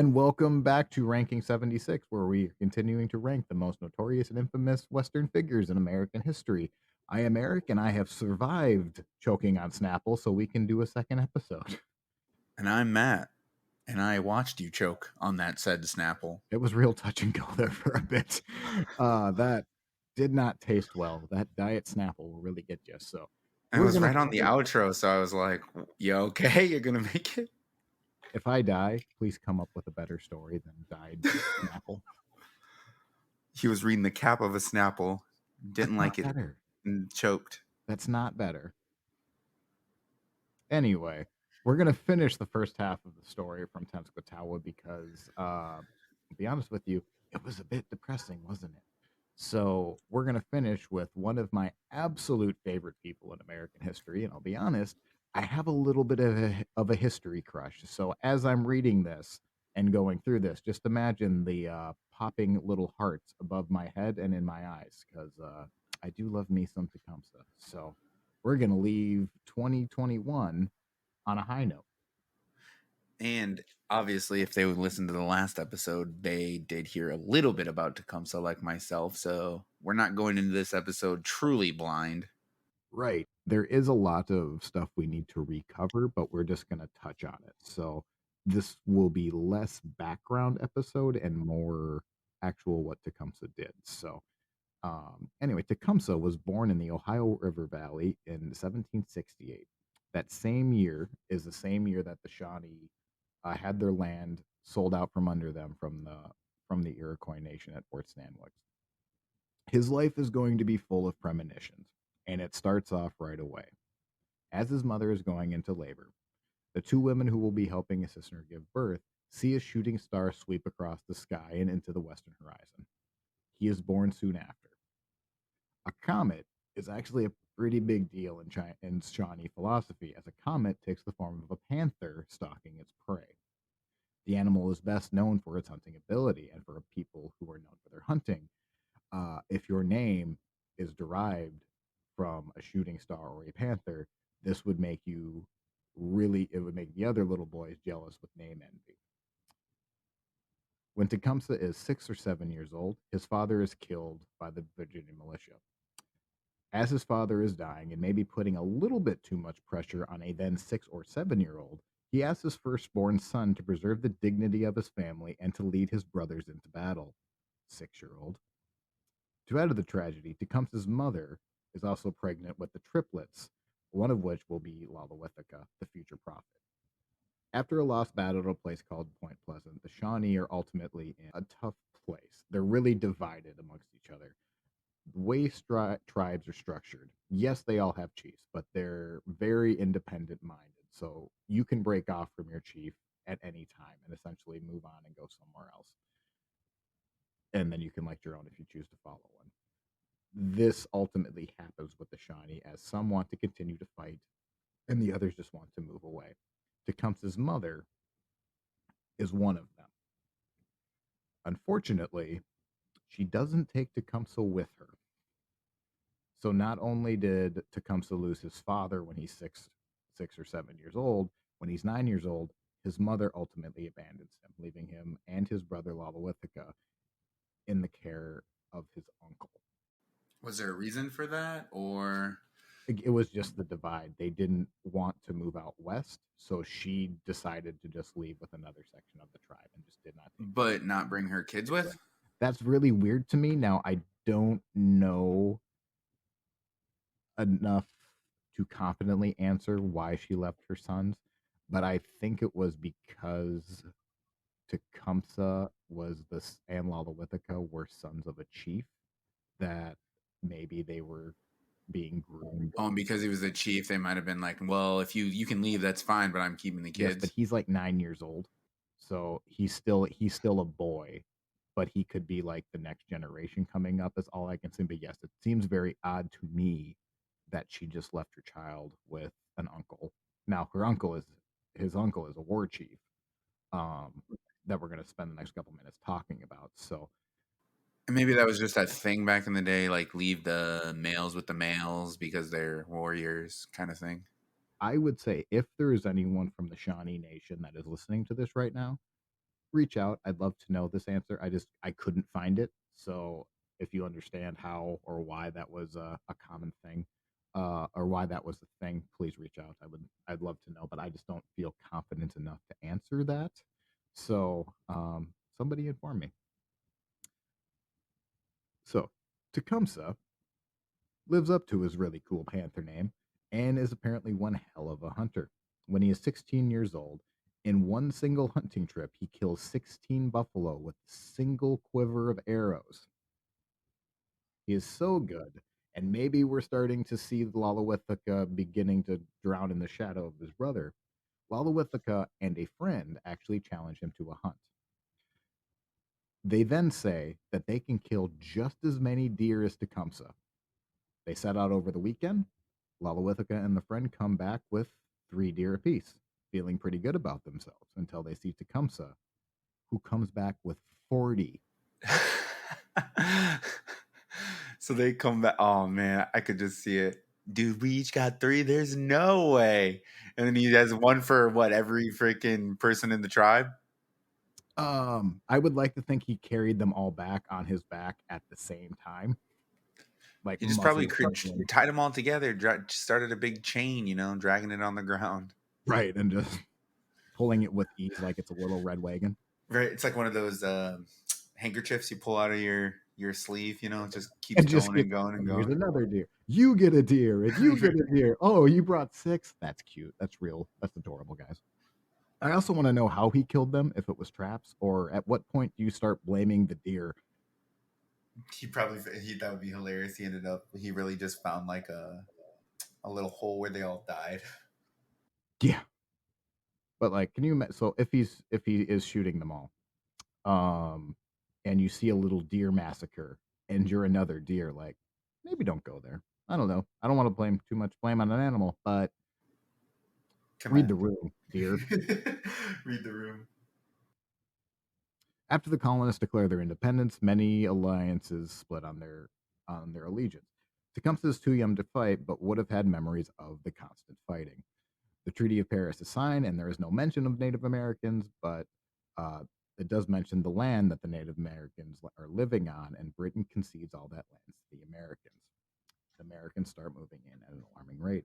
And welcome back to Ranking 76, where we are continuing to rank the most notorious and infamous Western figures in American history. I am Eric, and I have survived choking on Snapple, so we can do a second episode. And I'm Matt, and I watched you choke on that said Snapple. It was real touch and go there for a bit. That did not taste well. That diet Snapple will really get you. So And it we're was gonna. right on the outro, so I was like, you okay? You're going to make it? If I die, please come up with a better story than died Snapple. He was reading the cap of a Snapple, didn't like it, Better. and choked. That's not better. Anyway, we're gonna finish the first half of the story from Tecumseh because, to be honest with you, it was a bit depressing, wasn't it? So we're gonna finish with one of my absolute favorite people in American history, and I'll be honest, I have a little bit of a history crush. So as I'm reading this and going through this, just imagine the popping little hearts above my head and in my eyes, because I do love me some Tecumseh. So we're gonna leave 2021 on a high note. And obviously, if they would listen to the last episode, they did hear a little bit about Tecumseh, like myself. So we're not going into this episode truly blind. Right. There is a lot of stuff we need to recover, but we're just going to touch on it. So this will be less background episode and more actual what Tecumseh did. So anyway, Tecumseh was born in the Ohio River Valley in 1768. That same year is the same year that the Shawnee had their land sold out from under them from the Iroquois Nation at Fort Stanwix. His life is going to be full of premonitions, and it starts off right away. As his mother is going into labor, the two women who will be helping assist her give birth see a shooting star sweep across the sky and into the western horizon. He is born soon after. A comet is actually a pretty big deal in Shawnee philosophy, as a comet takes the form of a panther stalking its prey. The animal is best known for its hunting ability, and for people who are known for their hunting, if your name is derived from a shooting star or a panther, this would make you it would make the other little boys jealous with name envy. When Tecumseh is 6 or 7 years old, his father is killed by the Virginia militia. As his father is dying and maybe putting a little bit too much pressure on a then 6 or 7 year old, he asks his firstborn son to preserve the dignity of his family and to lead his brothers into battle. 6 year old. To add to the tragedy, Tecumseh's mother is also pregnant with the triplets, one of which will be Lalawithika, the future prophet. After a lost battle at a place called Point Pleasant, the Shawnee are ultimately in a tough place. They're really divided amongst each other. The way tribes are structured, yes, they all have chiefs, but they're very independent minded. So you can break off from your chief at any time and essentially move on and go somewhere else. And then you can elect your own if you choose to follow one. This ultimately happens with the Shawnee, as some want to continue to fight and the others just want to move away. Tecumseh's mother is one of them. Unfortunately, she doesn't take Tecumseh with her. So not only did Tecumseh lose his father when he's 6 or 7 years old, when he's 9 years old, his mother ultimately abandons him, leaving him and his brother Lalawithika in the care of his uncle. Was there a reason for that, or It was just the divide. They didn't want to move out west, so she decided to just leave with another section of the tribe and just did not take but not bring her kids with? That's really weird to me. Now, I don't know enough to confidently answer why she left her sons, but I think it was because Tecumseh was this and Lalawithika were sons of a chief, that maybe they were being groomed. Oh, and because he was a chief, they might have been like, well, if you can leave, that's fine, but I'm keeping the Yes, kids. but he's like 9 years old, so he's still a boy, but he could be like the next generation coming up. Is all I can say. But yes, it seems very odd to me that she just left her child with an uncle. Now his uncle is a war chief, um, that we're going to spend the next couple minutes talking about. So And maybe that was just that thing back in the day, like leave the males with the males because they're warriors kind of thing. I would say if there is anyone from the Shawnee Nation that is listening to this right now, reach out. I'd love to know this answer. I couldn't find it. So if you understand how or why that was a common thing, or why that was a thing, please reach out. I'd love to know, but I just don't feel confident enough to answer that. So somebody inform me. So Tecumseh lives up to his really cool panther name and is apparently one hell of a hunter. When he is 16 years old, in one single hunting trip, he kills 16 buffalo with a single quiver of arrows. He is so good. And maybe we're starting to see Lalawithika beginning to drown in the shadow of his brother. Lalawithika and a friend actually challenge him to a hunt. They then say that they can kill just as many deer as Tecumseh. They set out over the weekend. Lalawithika and the friend come back with 3 deer apiece, feeling pretty good about themselves until they see Tecumseh, who comes back with 40. So they come back. Oh man, I could just see it. Dude, we each got three. There's no way. And then he has one for what, every freaking person in the tribe? I would like to think he carried them all back on his back at the same time, like He just probably muscle hustling, tied them all together, started a big chain, dragging it on the ground. right, and just pulling it with ease like it's a little red wagon. Right. It's like one of those handkerchiefs you pull out of your sleeve, it just keeps And just going get, and going and and here's going. another deer. You get a deer, and you get a deer. Oh, you brought 6? That's cute. That's real. That's adorable, guys. I also want to know how he killed them, if it was traps, or at what point do you start blaming the deer? That would be hilarious. He really just found like a little hole where they all died. Yeah, but like, can you? So if he is shooting them all, um, and you see a little deer massacre, and you're another deer, like maybe don't go there. I don't know. I don't want to blame too much blame on an animal, but Come read on. the room, deer. Read the room. After the colonists declare their independence, many alliances split on their allegiance. Tecumseh is too young to fight, but would have had memories of the constant fighting. The Treaty of Paris is signed, and there is no mention of Native Americans, but uh, it does mention the land that the Native Americans are living on, and Britain concedes all that land to the Americans. The Americans start moving in at an alarming rate.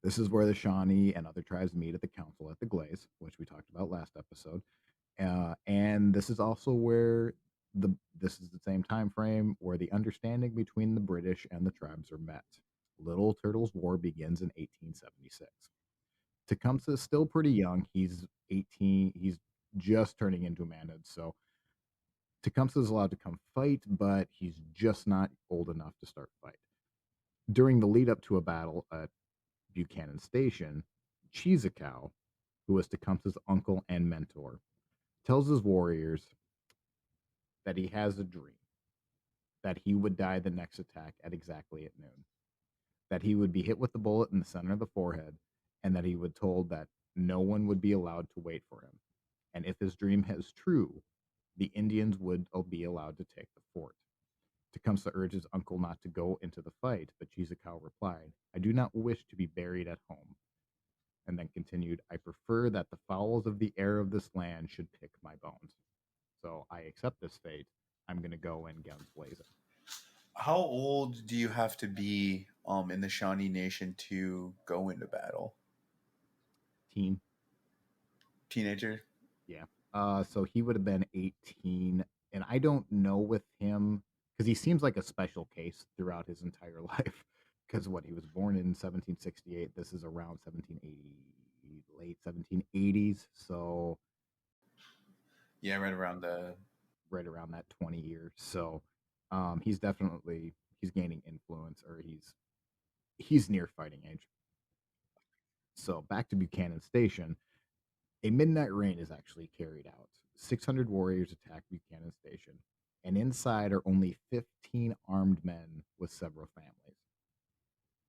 This is where the Shawnee and other tribes meet at the council at the Glades, which we talked about last episode. And this is also where this is the same time frame where the understanding between the British and the tribes are met. Little Turtles War begins in 1876. Tecumseh is still pretty young. He's 18. He's just turning into manhood. So Tecumseh is allowed to come fight, but he's just not old enough to start fight. During the lead up to a battle at Buchanan Station, Cheesecow, who was Tecumseh's uncle and mentor, tells his warriors that he has a dream that he would die the next attack at exactly at noon, that he would be hit with the bullet in the center of the forehead, and that he would told that no one would be allowed to wait for him. And if his dream is true, the Indians would be allowed to take the fort. Tecumseh urged his uncle not to go into the fight, but Cheesecow replied, I do not wish to be buried at home. And then continued, I prefer that the fowls of the air of this land should pick my bones. So I accept this fate. I'm going to go in guns blazing. How old do you have to be in the Shawnee Nation to go into battle? Teen. Teenager? Yeah. So he would have been 18. And I don't know with him because he seems like a special case throughout his entire life. Because what he was born in 1768, this is around 1780, late 1780s. So Yeah, right around the. right around that 20 years. So he's gaining influence, or he's near fighting age. So back to Buchanan Station, a midnight raid is actually carried out. 600 warriors attack Buchanan Station, and inside are only 15 armed men with several families.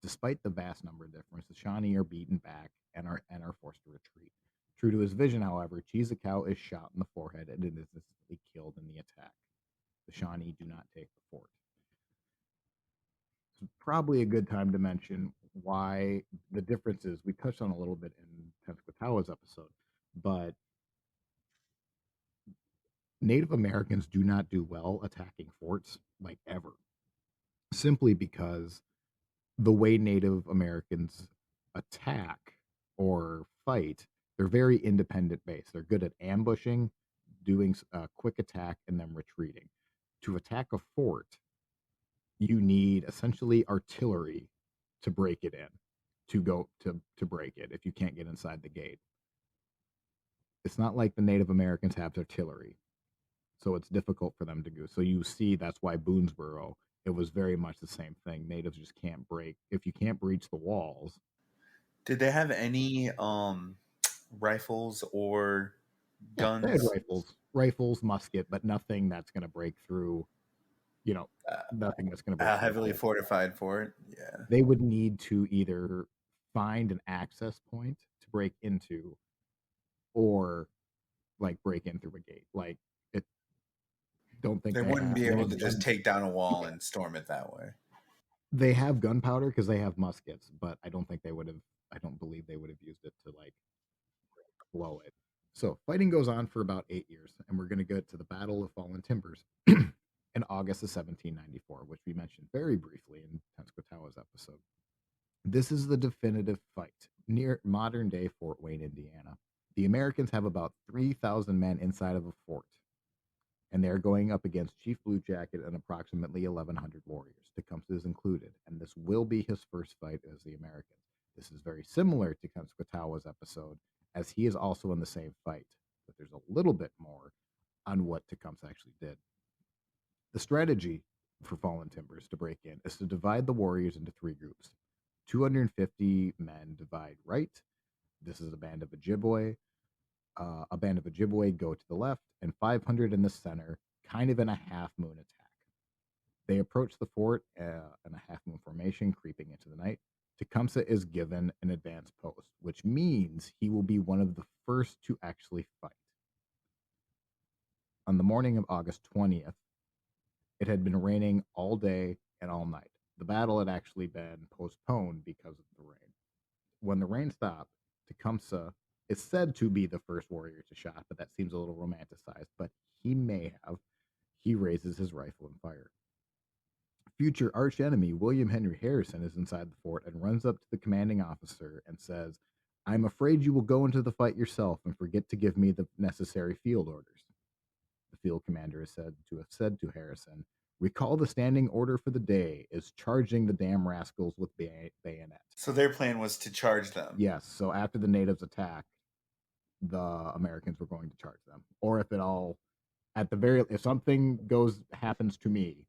Despite the vast number difference, the Shawnee are beaten back and are forced to retreat. True to his vision, however, Cheesecow is shot in the forehead and is instantly killed in the attack. The Shawnee do not take the fort. It's probably a good time to mention why the differences we touched on a little bit in Tenskwatawa's episode, but Native Americans do not do well attacking forts, like, ever, simply because the way Native Americans attack or fight, they're very independent based. They're good at ambushing, doing a quick attack, and then retreating. To attack a fort, you need essentially artillery to break it in, to break it if you can't get inside the gate. It's not like the Native Americans have artillery, so it's difficult for them to go. So you see, that's why Boonesboro, it was very much the same thing. Natives just can't break. If you can't breach the walls, Did they have any rifles or yeah, they had guns? rifles, musket, but nothing that's going to break through. You know, Uh, nothing that's going to break through a heavily wall. fortified fort. Yeah. They would need to either find an access point to break into, or like break in through a gate. Like, it. Don't think They they wouldn't have. be They able have to just gun. take down a wall Yeah, and storm it that way. they have gunpowder because they have muskets, but I don't think they would have. I don't believe they would have used it to like blow it. So fighting goes on for about 8 years, and we're going to get to the Battle of Fallen Timbers in August of 1794, which we mentioned very briefly in Tenskwatawa's episode. This is the definitive fight near modern day Fort Wayne, Indiana. The Americans have about 3,000 men inside of a fort, and they're going up against Chief Blue Jacket and approximately 1,100 warriors. Tecumseh is included, and this will be his first fight as the Americans. This is very similar to Tenskwatawa's episode, as he is also in the same fight, but there's a little bit more on what Tecumseh actually did. The strategy for Fallen Timbers to break in is to divide the warriors into three groups. 250 men divide right. This is a band of Ojibwe. A band of Ojibwe go to the left, and 500 in the center, kind of in a half moon attack. They approach the fort in a half moon formation, creeping into the night. Tecumseh is given an advanced post, which means he will be one of the first to actually fight. On the morning of August 20th, it had been raining all day and all night. The battle had actually been postponed because of the rain. When the rain stopped, Tecumseh is said to be the first warrior to shot, but that seems a little romanticized. But he may have. He raises his rifle and fire. Future archenemy William Henry Harrison is inside the fort and runs up to the commanding officer and says, "I'm afraid you will go into the fight yourself and forget to give me the necessary field orders." The field commander is said to have said to Harrison, "Recall the standing order for the day is charging the damn rascals with bayonet." So their plan was to charge them. Yes, so after the natives attack, the Americans were going to charge them. Or if it all, at the very, if something happens to me,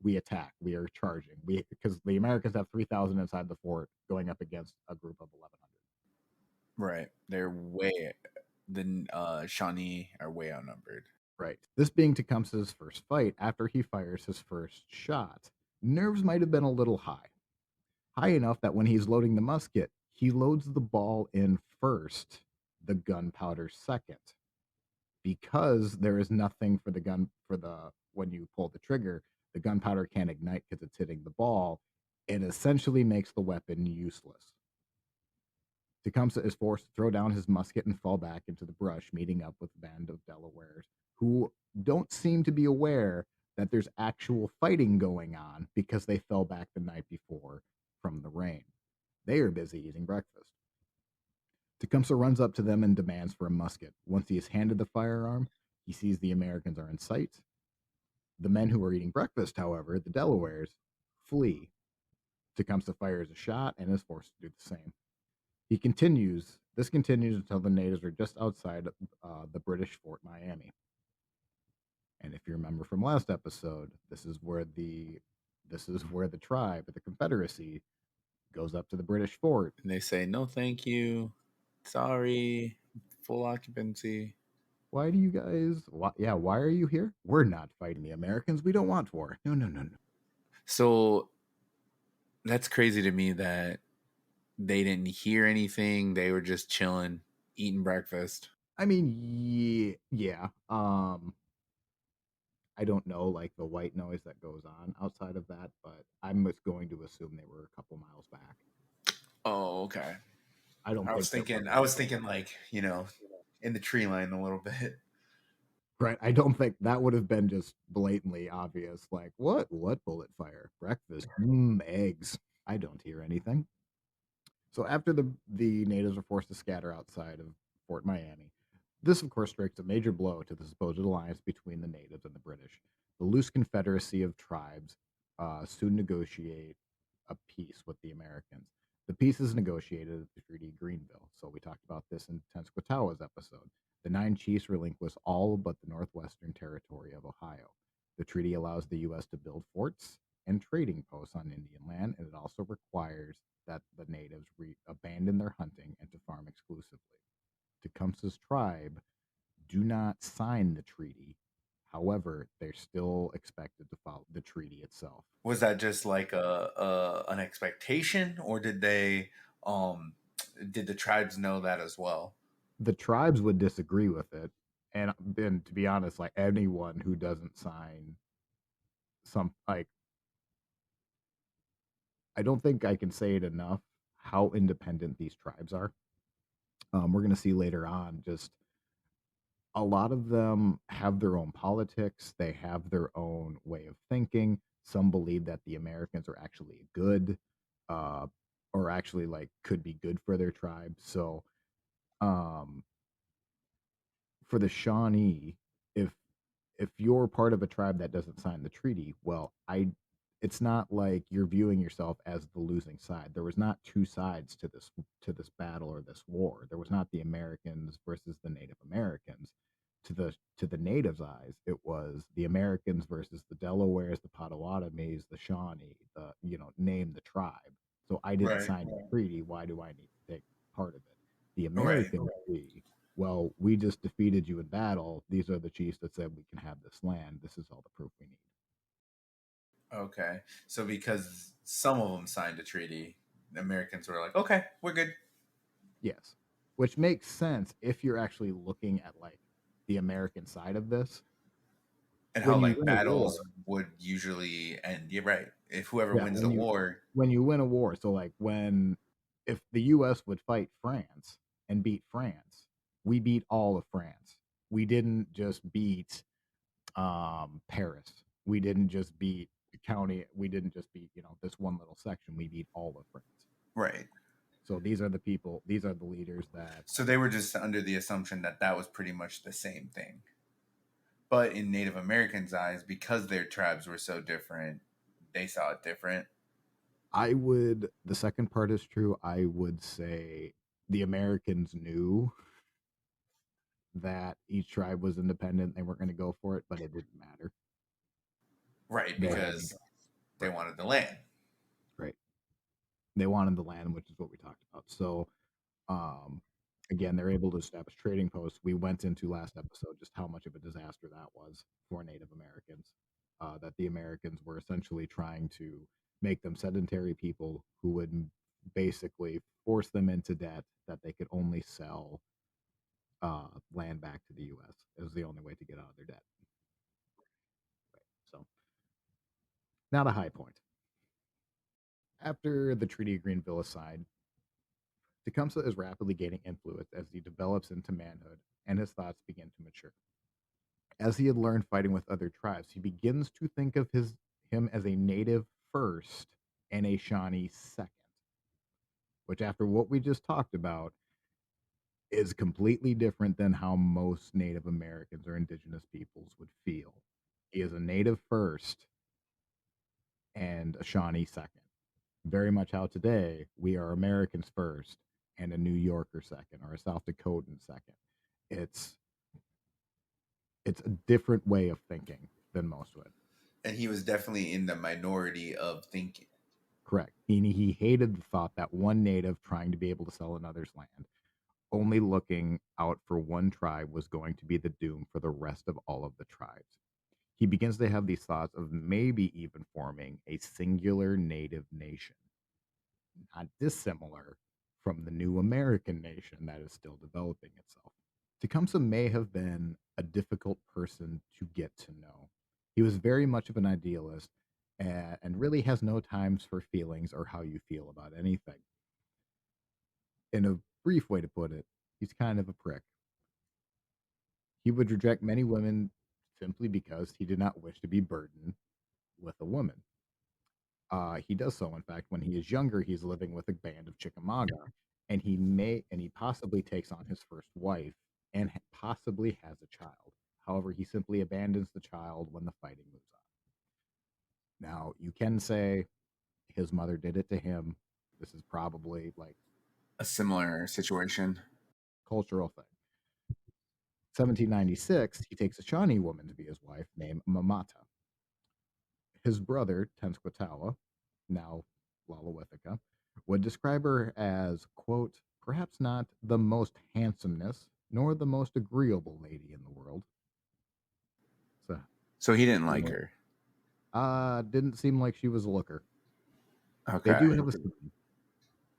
we attack. We are charging. Because the Americans have 3,000 inside the fort going up against a group of 1,100. Right. They're way the Shawnee are way outnumbered. Right. This being Tecumseh's first fight, after he fires his first shot, nerves might have been a little high enough that when he's loading the musket, he loads the ball in first, the gunpowder second, because there is nothing for the gun for the when you pull the trigger, the gunpowder can't ignite because it's hitting the ball. It essentially makes the weapon useless. Tecumseh is forced to throw down his musket and fall back into the brush, meeting up with a band of Delawares who don't seem to be aware that there's actual fighting going on because they fell back the night before from the rain. They are busy eating breakfast. Tecumseh runs up to them and demands for a musket. Once he is handed the firearm, he sees the Americans are in sight. The men who are eating breakfast, however, the Delawares, flee. Tecumseh fires a shot and is forced to do the same. This continues until the natives are just outside the British Fort Miami. And if you remember from last episode, this is where the tribe, the Confederacy, goes up to the British fort. And they say, no, thank you. Sorry. Full occupancy. Why do you guys? Why are you here? We're not fighting the Americans. We don't want war. No, no, no, no. So that's crazy to me that they didn't hear anything. They were just chilling, eating breakfast. I mean, yeah. I don't know like the white noise that goes on outside of that, but I'm just going to assume they were a couple miles back. Oh, okay. I don't I was think there were thinking, I like was thinking like, in the tree line a little bit. Right, I don't think that would have been just blatantly obvious, like, "What? What bullet fire? Breakfast? Eggs. I don't hear anything." So after the natives are forced to scatter outside of Fort Miami, this of course strikes a major blow to the supposed alliance between the natives and the British. The loose confederacy of tribes soon negotiate a peace with the Americans. The peace is negotiated at the Treaty of Greenville. So we talked about this in Tenskwatawa's episode. The nine chiefs relinquish all but the northwestern territory of Ohio. The treaty allows the U.S. to build forts and trading posts on Indian land, and it also requires that the natives abandon their hunting and to farm exclusively. Tecumseh's tribe do not sign the treaty. However, they're still expected to follow the treaty itself. Was that just like a an expectation, or um did the tribes know that as well? The tribes would disagree with it, and then to be honest, like anyone who doesn't sign some like I don't think I can say it enough how independent these tribes are. We're going to see later on just a lot of them have their own politics, they have their own way of thinking. Some believe that the Americans are actually good, uh, or actually like could be good for their tribe. So, um, for the Shawnee, if you're part of a tribe that doesn't sign the treaty, well, I it's not like you're viewing yourself as the losing side. There was not two sides to this battle or this war. There was not the Americans versus the Native Americans. To the natives' eyes, it was the Americans versus the Delawares, the Potawatomis, the Shawnee, the name the tribe. So I didn't Right. sign the treaty. Why do I need to take part of it? The Right. Americans see, well, we just defeated you in battle. These are the chiefs that said we can have this land. This is all the proof we need. Okay. So because some of them signed a treaty, the Americans were like, "Okay, we're good." Yes. Which makes sense if you're actually looking at like the American side of this. And how When you like win a war, battles would usually end. You're right. If whoever yeah, wins the war, when you win a war, so like when if the US would fight France and beat France, we beat all of France. We didn't just beat Paris. We didn't just beat the county. We didn't just beat, this one little section. We beat all of France. right? So these are the people, these are the leaders that So they were just under the assumption that that was pretty much the same thing. But in Native Americans' eyes, because their tribes were so different, they saw it different. the second part is true. I would say the Americans knew that each tribe was independent. They weren't going to go for it, but it didn't matter. Right, They had, because they right, wanted the land. right. They wanted the land, which is what we talked about. So, um, again, they're able to establish trading posts. We went into last episode just how much of a disaster that was for Native Americans. That the Americans were essentially trying to make them sedentary people who would basically force them into debt that they could only sell land back to the U.S. It was the only way to get out of their debt. So, not a high point. After the Treaty of Greenville is signed, Tecumseh is rapidly gaining influence as he develops into manhood and his thoughts begin to mature. As he had learned fighting with other tribes, he begins to think of him as a native first and a Shawnee second, which after what we just talked about is completely different than how most Native Americans or indigenous peoples would feel. He is a native first and a Shawnee second. Very much how today we are Americans first and a New Yorker second or a South Dakotan second. It's it's a different way of thinking than most would. And he was definitely in the minority of thinking. Correct. He hated the thought that one native trying to be able to sell another's land, only looking out for one tribe was going to be the doom for the rest of all of the tribes. He begins to have these thoughts of maybe even forming a singular native nation, not dissimilar from the new American nation that is still developing itself. Tecumseh may have been a difficult person to get to know. He was very much of an idealist and really has no times for feelings or how you feel about anything. In a brief way to put it, he's kind of a prick. He would reject many women simply because he did not wish to be burdened with a woman. He does so, in fact, when he is younger, he's living with a band of Chickamauga, and he possibly takes on his first wife and possibly has a child. However, he simply abandons the child when the fighting moves on. Now, you can say his mother did it to him. This is probably like A similar situation. cultural thing. 1796, he takes a Shawnee woman to be his wife named Mamata. His brother, Tenskwatawa, now Lalawithica, would describe her as, quote, perhaps not the most handsomest nor the most agreeable lady in the world. So, So he didn't you like know, her. didn't seem like she was a looker. They Okay. do have a son.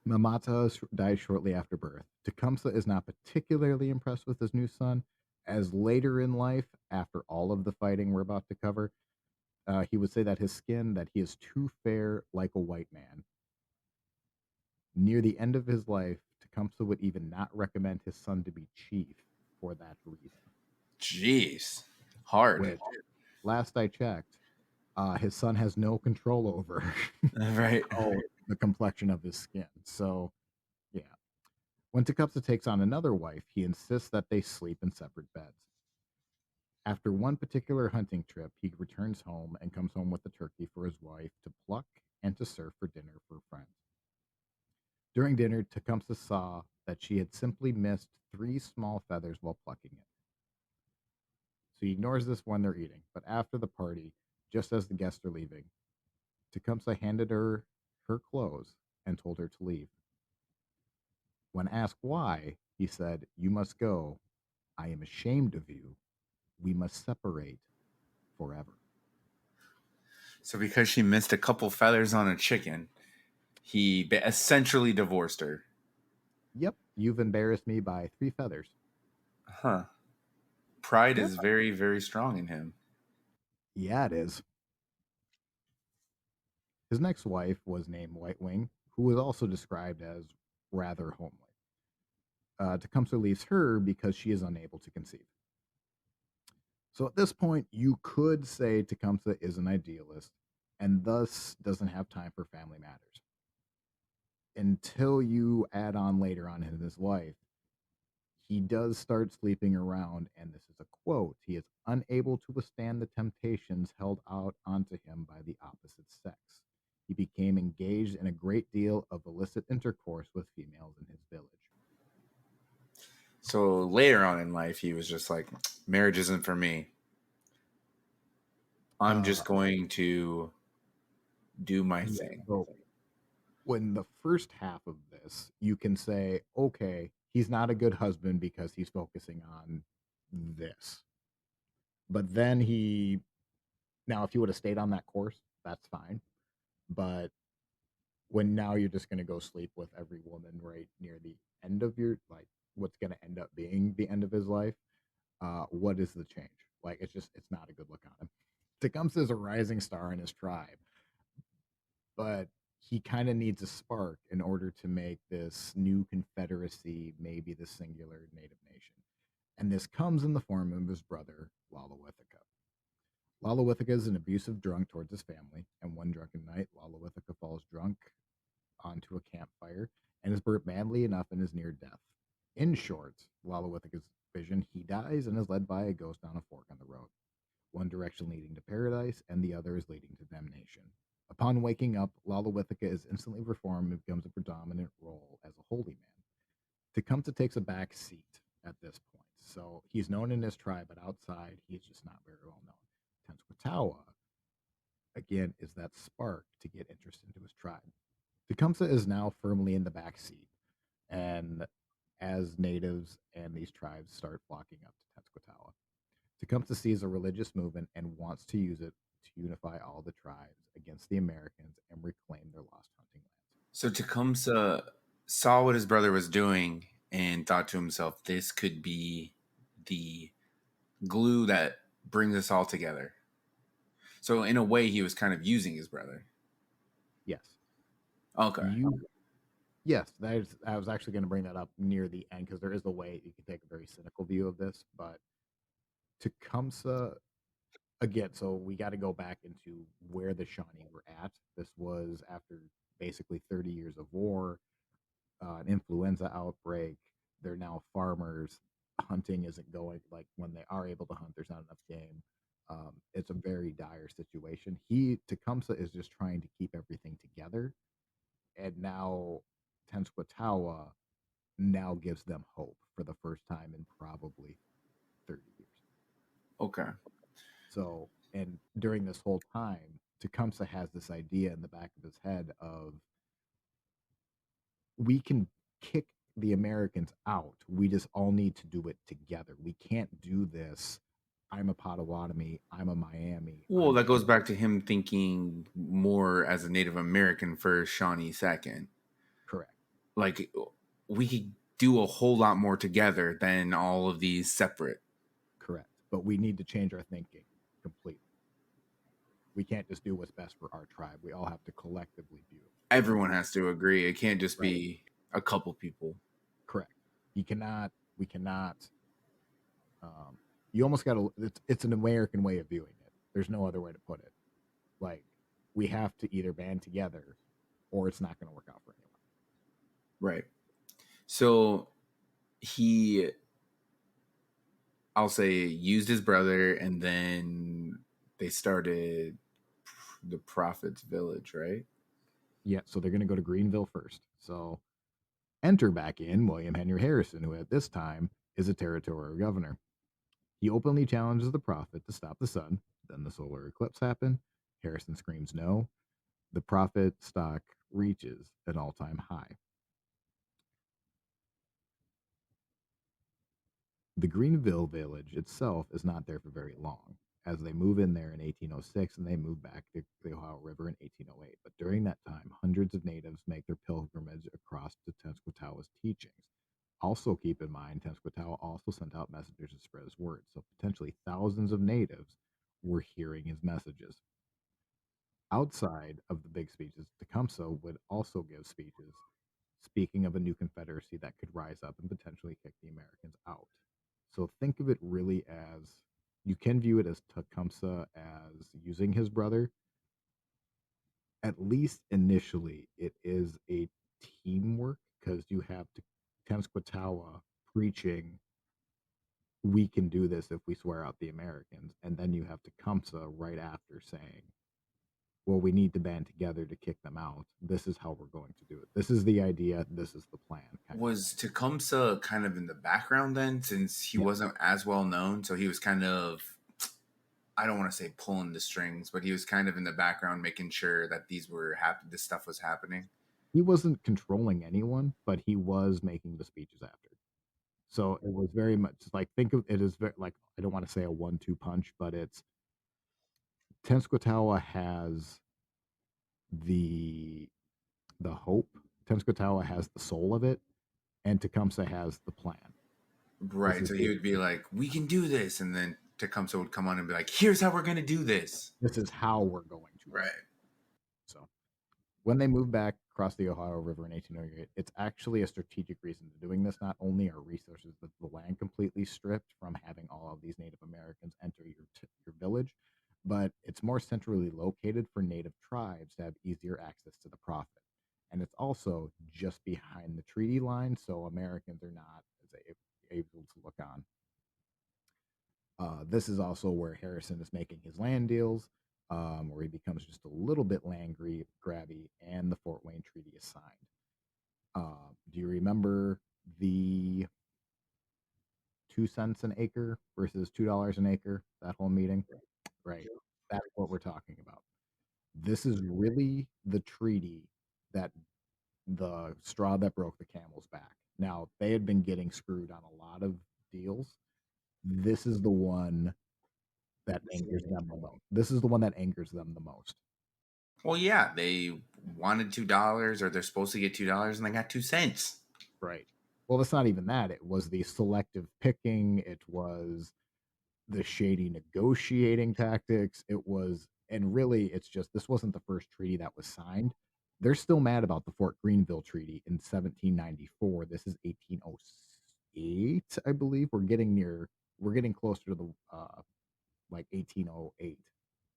Mamata died shortly after birth. Tecumseh is not particularly impressed with his new son, as later in life, after all of the fighting we're about to cover, he would say that his skin, that he is too fair like a white man. Near the end of his life, Tecumseh would even not recommend his son to be chief for that reason. Jeez. Hard. Which, last I checked, his son has no control over Right. the complexion of his skin. So, yeah. When Tecumseh takes on another wife, he insists that they sleep in separate beds. After one particular hunting trip, he returns home and comes home with a turkey for his wife to pluck and to serve for dinner for friends. During dinner, Tecumseh saw that she had simply missed three small feathers while plucking it. So he ignores this when they're eating. But after the party, just as the guests are leaving, Tecumseh handed her her clothes and told her to leave. When asked why, he said, "You must go. I am ashamed of you. We must separate forever." So because she missed a couple feathers on a chicken, he essentially divorced her. Yep, you've embarrassed me by three feathers. Huh. Pride Yep. is very, very strong in him. Yeah, it is. His next wife was named White Wing, who was also described as rather homely. Tecumseh leaves her because she is unable to conceive. So at this point, you could say Tecumseh is an idealist and thus doesn't have time for family matters. Until you add on later on in his life, he does start sleeping around, and this is a quote: he is unable to withstand the temptations held out onto him by the opposite sex. He became engaged in a great deal of illicit intercourse with females in his village. So later on in life, he was just like, marriage isn't for me. I'm Uh, just going to do my yeah, thing. so when the first half of this, you can say, okay, he's not a good husband because he's focusing on this. But then now if he would have stayed on that course, that's fine. But when now you're just going to go sleep with every woman right near the end of your, like, what's going to end up being the end of his life, what is the change? Like, it's not a good look on him. Tecumseh is a rising star in his tribe, but he kind of needs a spark in order to make this new confederacy maybe the singular native nation. And this comes in the form of his brother, Lalawithica. Lalawithica is an abusive drunk towards his family, and one drunken night, Lalawithica falls drunk onto a campfire and is burnt badly enough and is near death. In short, Lalawithica's vision, he dies and is led by a ghost down a fork on the road, one direction leading to paradise and the other is leading to damnation. Upon waking up, Lalawithica is instantly reformed and becomes a predominant role as a holy man. Tecumseh takes a back seat at this point. So he's known in his tribe, but outside, he's just not very well known. Tenskwatawa, again, is that spark to get interest into his tribe. Tecumseh is now firmly in the back seat, and as natives and these tribes start flocking up to Tenskwatawa, Tecumseh sees a religious movement and wants to use it to unify all the tribes against the Americans and reclaim their lost hunting lands. So Tecumseh saw what his brother was doing and thought to himself, this could be the glue that brings us all together. So in a way, he was kind of using his brother. Yes, Okay. you. Yes, I was actually going to bring that up near the end because there is a way you can take a very cynical view of this, but Tecumseh again, so we got to go back into where the Shawnee were at. This was after basically 30 years of war, an influenza outbreak. They're now farmers. Hunting isn't going, like when they are able to hunt, there's not enough game. It's a very dire situation. Tecumseh is just trying to keep everything together, and now Tenskwatawa now gives them hope for the first time in probably 30 years. Okay. So, and during this whole time, Tecumseh has this idea in the back of his head of we can kick the Americans out. We just all need to do it together. We can't do this. I'm a Potawatomi. I'm a Miami. Well, I'm that goes back to him thinking more as a Native American first, Shawnee second. correct. Like we could do a whole lot more together than all of these separate. Correct. But we need to change our thinking completely. We can't just do what's best for our tribe. We all have to collectively do Everyone has to agree. It can't just right. be a couple people. Correct. You cannot. We cannot. You almost got to. It's an American way of viewing it. There's no other way to put it. Like we have to either band together, or it's not going to work out for anyone. Right. So he, I'll say, used his brother, and then they started the Prophet's Village, right? Yeah. So they're going to go to Greenville first. So enter back in William Henry Harrison, who at this time is a territorial governor. He openly challenges the prophet to stop the sun. Then the solar eclipse happened. Harrison screams no. The prophet stock reaches an all-time high. The Greenville Village itself is not there for very long, as they move in there in 1806 and they move back to the Ohio River in 1808. But during that time, hundreds of natives make their pilgrimage across to Tenskwatawa's teachings. Also, keep in mind, Tenskwatawa also sent out messengers to spread his word, so potentially thousands of natives were hearing his messages. Outside of the big speeches, Tecumseh would also give speeches speaking of a new confederacy that could rise up and potentially kick the Americans out. So think of it really as you can view it as Tecumseh as using his brother. At least initially, it is a teamwork because you have Tenskwatawa preaching, we can do this if we swear out the Americans. And then you have Tecumseh right after saying, well, we need to band together to kick them out. This is how we're going to do it. This is the idea. This is the plan. Kind of Was thing. Tecumseh kind of in the background then, since he Yeah. wasn't as well known? So he was kind of, I don't want to say pulling the strings, but he was kind of in the background making sure that this stuff was happening. He wasn't controlling anyone, but he was making the speeches after. So it was very much like think of it as very like I don't want to say a 1-2 punch, but it's Tenskwatawa has the hope. Tenskwatawa has the soul of it, and Tecumseh has the plan. This Right. is So he the would be like, "We can do this," and then Tecumseh would come on and be like, "Here's how we're going to do this." this is how we're going to do Right. it. So when they moved back across the Ohio River in 1808, it's actually a strategic reason to doing this. Not only are resources of the land completely stripped from having all of these Native Americans enter your village, but it's more centrally located for Native tribes to have easier access to the profit. And it's also just behind the treaty line, so Americans are not as able to look on. This is also where Harrison is making his land deals, where he becomes just a little bit land grabby, and the Fort Wayne Treaty is signed. Do you remember the 2 cents an acre versus $2 an acre? That whole meeting, right? That's what we're talking about. This is really the treaty that the straw that broke the camel's back. Now they had been getting screwed on a lot of deals. This is the one that angers them the most. This is the one that angers them the most. Well, yeah, they wanted $2, or they're supposed to get $2, and they got 2 cents. Right. Well, it's not even that. It was the selective picking. It was the shady negotiating tactics. It was, and really, it's just this wasn't the first treaty that was signed. They're still mad about the Fort Greenville Treaty in 1794. This is 1808, I believe. We're getting near. we're getting closer to the like 1808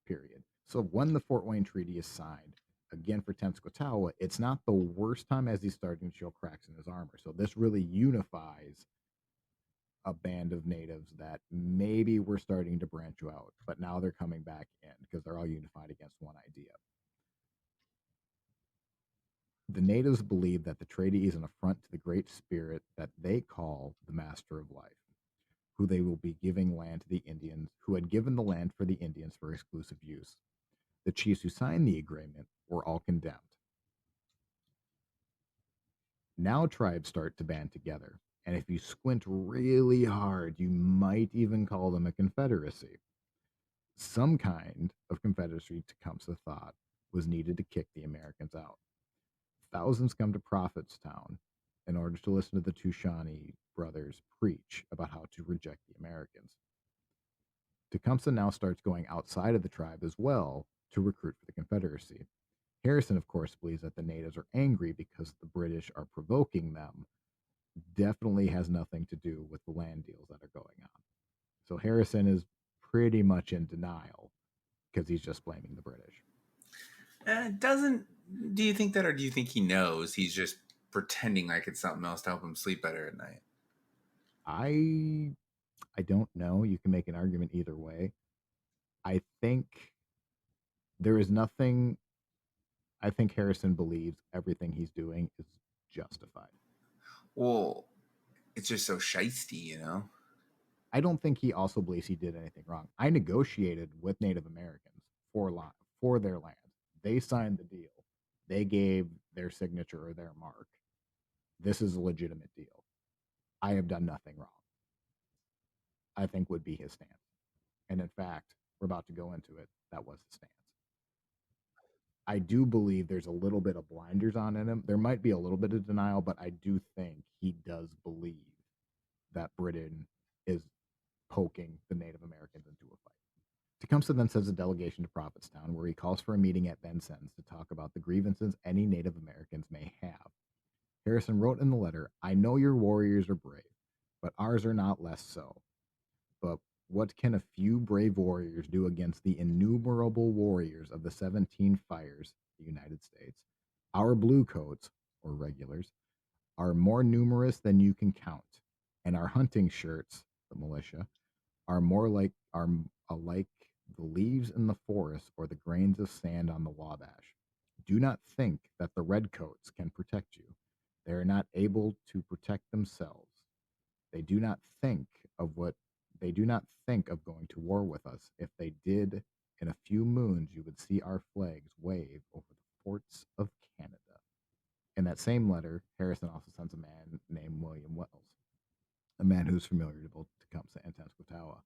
period. So when the Fort Wayne Treaty is signed, again for Tenskwatawa, it's not the worst time as he's starting to show cracks in his armor. So this really unifies a band of natives that maybe were starting to branch out, but now they're coming back in because they're all unified against one idea. The natives believe that the treaty is an affront to the great spirit that they call the Master of Life, who they will be giving land to the Indians, who had given the land for the Indians for exclusive use. The chiefs who signed the agreement were all condemned. Now tribes start to band together, and if you squint really hard, you might even call them a confederacy. Some kind of confederacy, Tecumseh thought, was needed to kick the Americans out. Thousands come to Prophetstown in order to listen to the two Shawnee brothers preach about how to reject the Americans. Tecumseh now starts going outside of the tribe as well to recruit for the Confederacy. Harrison, of course, believes that the natives are angry because the British are provoking them. Definitely has nothing to do with the land deals that are going on. So Harrison is pretty much in denial because he's just blaming the British. Doesn't do you think that, or do you think he knows? He's just pretending like it's something else to help him sleep better at night. I I don't know. You can make an argument either way. I think there is nothing. I think Harrison believes everything he's doing is justified. Well, it's just so shisty, you know. I don't think he also believes he did anything wrong. I negotiated with Native Americans for their land. They signed the deal. They gave their signature or their mark. This is a legitimate deal. I have done nothing wrong. I think would be his stance. And in fact, we're about to go into it. That was the stance. I do believe there's a little bit of blinders on in him. There might be a little bit of denial, but I do think he does believe that Britain is poking the Native Americans into a fight. Tecumseh then sends a delegation to Prophetstown, where he calls for a meeting at Vincennes to talk about the grievances any Native Americans may have. Harrison wrote in the letter, I know your warriors are brave, but ours are not less so. But what can a few brave warriors do against the innumerable warriors of the 17 fires, the United States? Our bluecoats, or regulars, are more numerous than you can count, and our hunting shirts, the militia, are more like are alike the leaves in the forest or the grains of sand on the Wabash. Do not think that the redcoats can protect you. They are not able to protect themselves. They do not think of what they do not think of going to war with us. If they did, in a few moons you would see our flags wave over the forts of Canada. In that same letter, Harrison also sends a man named William Wells, a man who's familiar to both Tecumseh and Tenskwatawa.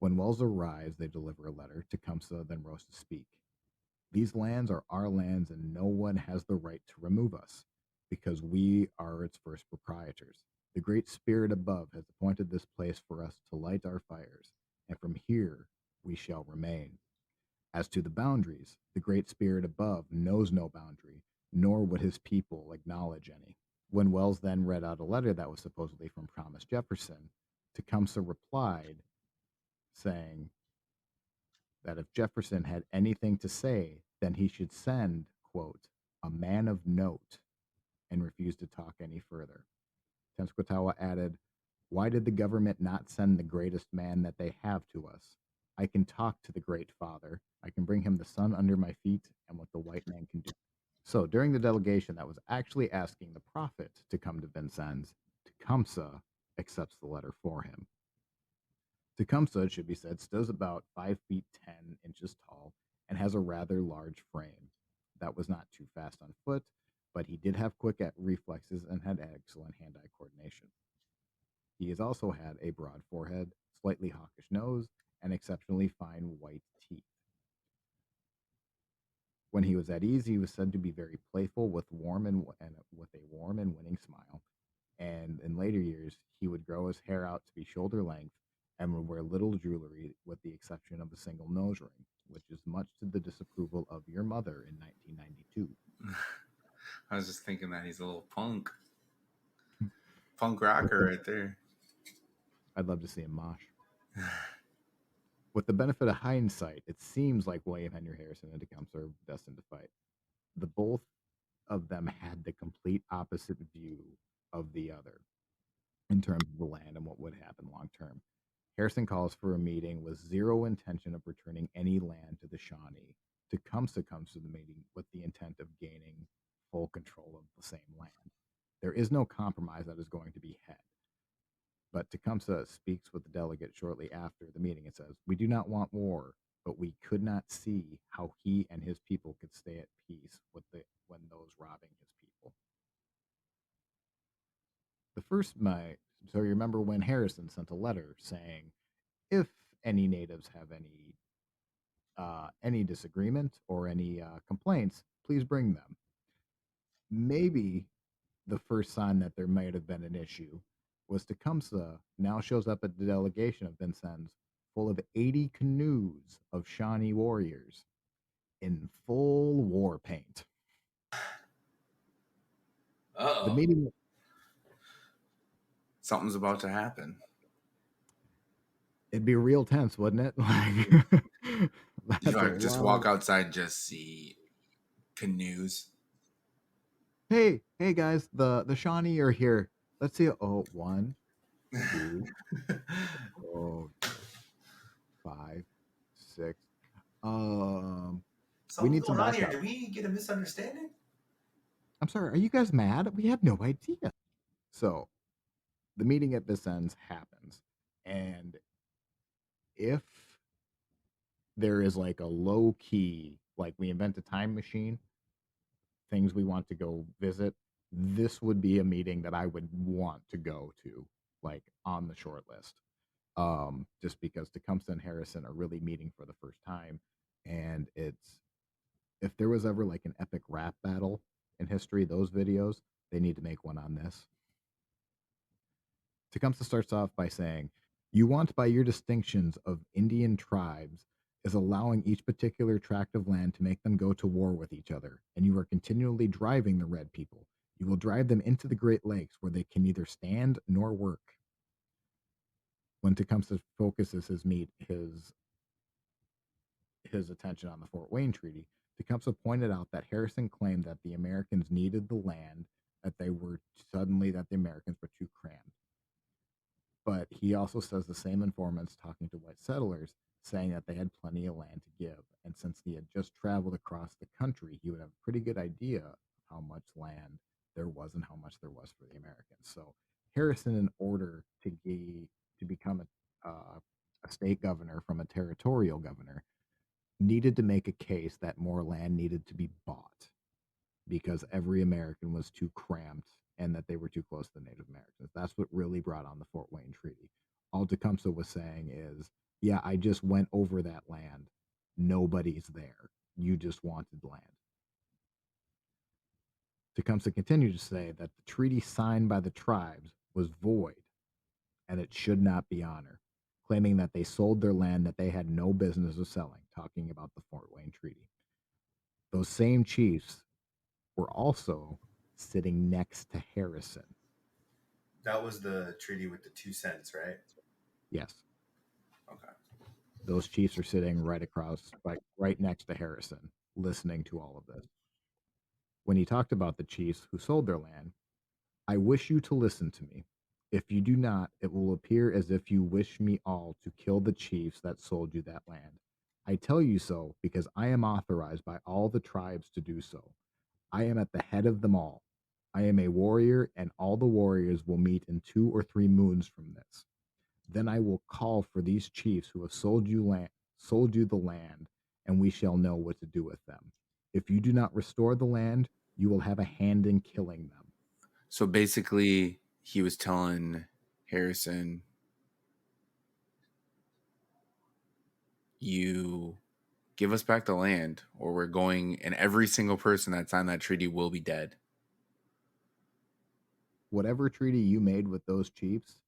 When Wells arrives, they deliver a letter. Tecumseh then rose to speak. These lands are our lands, and no one has the right to remove us, because we are its first proprietors. The Great Spirit above has appointed this place for us to light our fires, and from here we shall remain. As to the boundaries, the Great Spirit above knows no boundary, nor would his people acknowledge any. When Wells then read out a letter that was supposedly from Thomas Jefferson, Tecumseh replied saying that if Jefferson had anything to say, then he should send, quote, a man of note, and refused to talk any further. Tenskwatawa added, why did the government not send the greatest man that they have to us? I can talk to the great father. I can bring him the sun under my feet and what the white man can do. So during the delegation that was actually asking the prophet to come to Vincennes, Tecumseh accepts the letter for him. Tecumseh, it should be said, stood about 5 feet 10 inches tall and has a rather large frame. That was not too fast on foot, but he did have quick reflexes and had excellent hand-eye coordination. He has also had a broad forehead, slightly hawkish nose, and exceptionally fine white teeth. When he was at ease, he was said to be very playful with with a warm and winning smile. And in later years, he would grow his hair out to be shoulder length and would wear little jewelry with the exception of a single nose ring, which is much to the disapproval of your mother in 1992. I was just thinking that he's a little punk rocker right there. I'd love to see him mosh. With the benefit of hindsight, it seems like William Henry Harrison and Tecumseh are destined to fight. The both of them had the complete opposite view of the other in terms of the land and what would happen long term. Harrison calls for a meeting with zero intention of returning any land to the Shawnee. Tecumseh comes to the meeting with the intent of gaining full control of the same land. There is no compromise that is going to be had. But Tecumseh speaks with the delegate shortly after the meeting and says, "We do not want war, but we could not see how he and his people could stay at peace with when those robbing his people." The first my so you remember when Harrison sent a letter saying, if any natives have any disagreement or any complaints, please bring them. Maybe the first sign that there might have been an issue was Tecumseh now shows up at the delegation of Vincennes full of 80 canoes of Shawnee warriors in full war paint. The Oh, meeting, something's about to happen. it'd be real tense, wouldn't it? Like, You that's a like just lot. walk outside, and just see canoes. Hey guys, the Shawnee are here. Let's see. Oh, one, two, oh, 5, 6. Um, we Something's need some going on here. backup. Did we get a misunderstanding? I'm sorry, are you guys mad? We had no idea. So the meeting at this ends happens. And if there is like a low key, like we invent a time machine, things we want to go visit, this would be a meeting that I would want to go to, like on the short list. Just because Tecumseh and Harrison are really meeting for the first time. And it's, if there was ever like an epic rap battle in history, those videos, they need to make one on this. Tecumseh starts off by saying, "You want by your distinctions of Indian tribes is allowing each particular tract of land to make them go to war with each other, and you are continually driving the red people. You will drive them into the Great Lakes where they can neither stand nor work." When Tecumseh focuses his attention on the Fort Wayne Treaty, Tecumseh pointed out that Harrison claimed that the Americans needed the land, that the Americans were too crammed. But he also says the same informants talking to white settlers, saying that they had plenty of land to give. And since he had just traveled across the country, he would have a pretty good idea of how much land there was and how much there was for the Americans. So Harrison, in order to become a state governor from a territorial governor, needed to make a case that more land needed to be bought because every American was too cramped and that they were too close to the Native Americans. That's what really brought on the Fort Wayne Treaty. All Tecumseh was saying is, yeah, I just went over that land. Nobody's there. You just wanted land. Tecumseh continued to say that the treaty signed by the tribes was void and it should not be honored, claiming that they sold their land that they had no business of selling, talking about the Fort Wayne Treaty. Those same chiefs were also sitting next to Harrison. That was the treaty with the 2 cents, right? Yes, Okay. those chiefs are sitting right across, right next to Harrison, listening to all of this. When he talked about the chiefs who sold their land, "I wish you to listen to me. If you do not, it will appear as if you wish me all to kill the chiefs that sold you that land. I tell you so because I am authorized by all the tribes to do so. I am at the head of them all. I am a warrior, and all the warriors will meet in 2 or 3 moons from this. Then I will call for these chiefs who have sold you the land, and we shall know what to do with them. If you do not restore the land, you will have a hand in killing them." So basically, he was telling Harrison, "You give us back the land, or we're going, and every single person that signed that treaty will be dead." Whatever treaty you made with those chiefs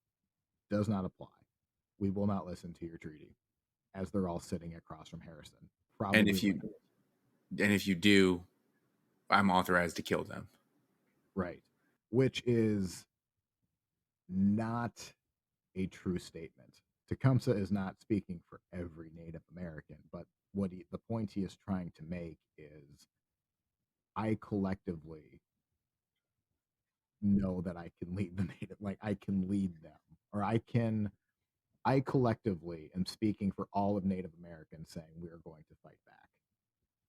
does not apply. We will not listen to your treaty, as they're all sitting across from Harrison, And probably if like, you and if you do, I'm authorized to kill them. right, which is not a true statement. Tecumseh is not speaking for every Native American, but the point he is trying to make is I collectively know that I can lead the Native, like I can lead them, or I collectively am speaking for all of Native Americans saying we are going to fight back.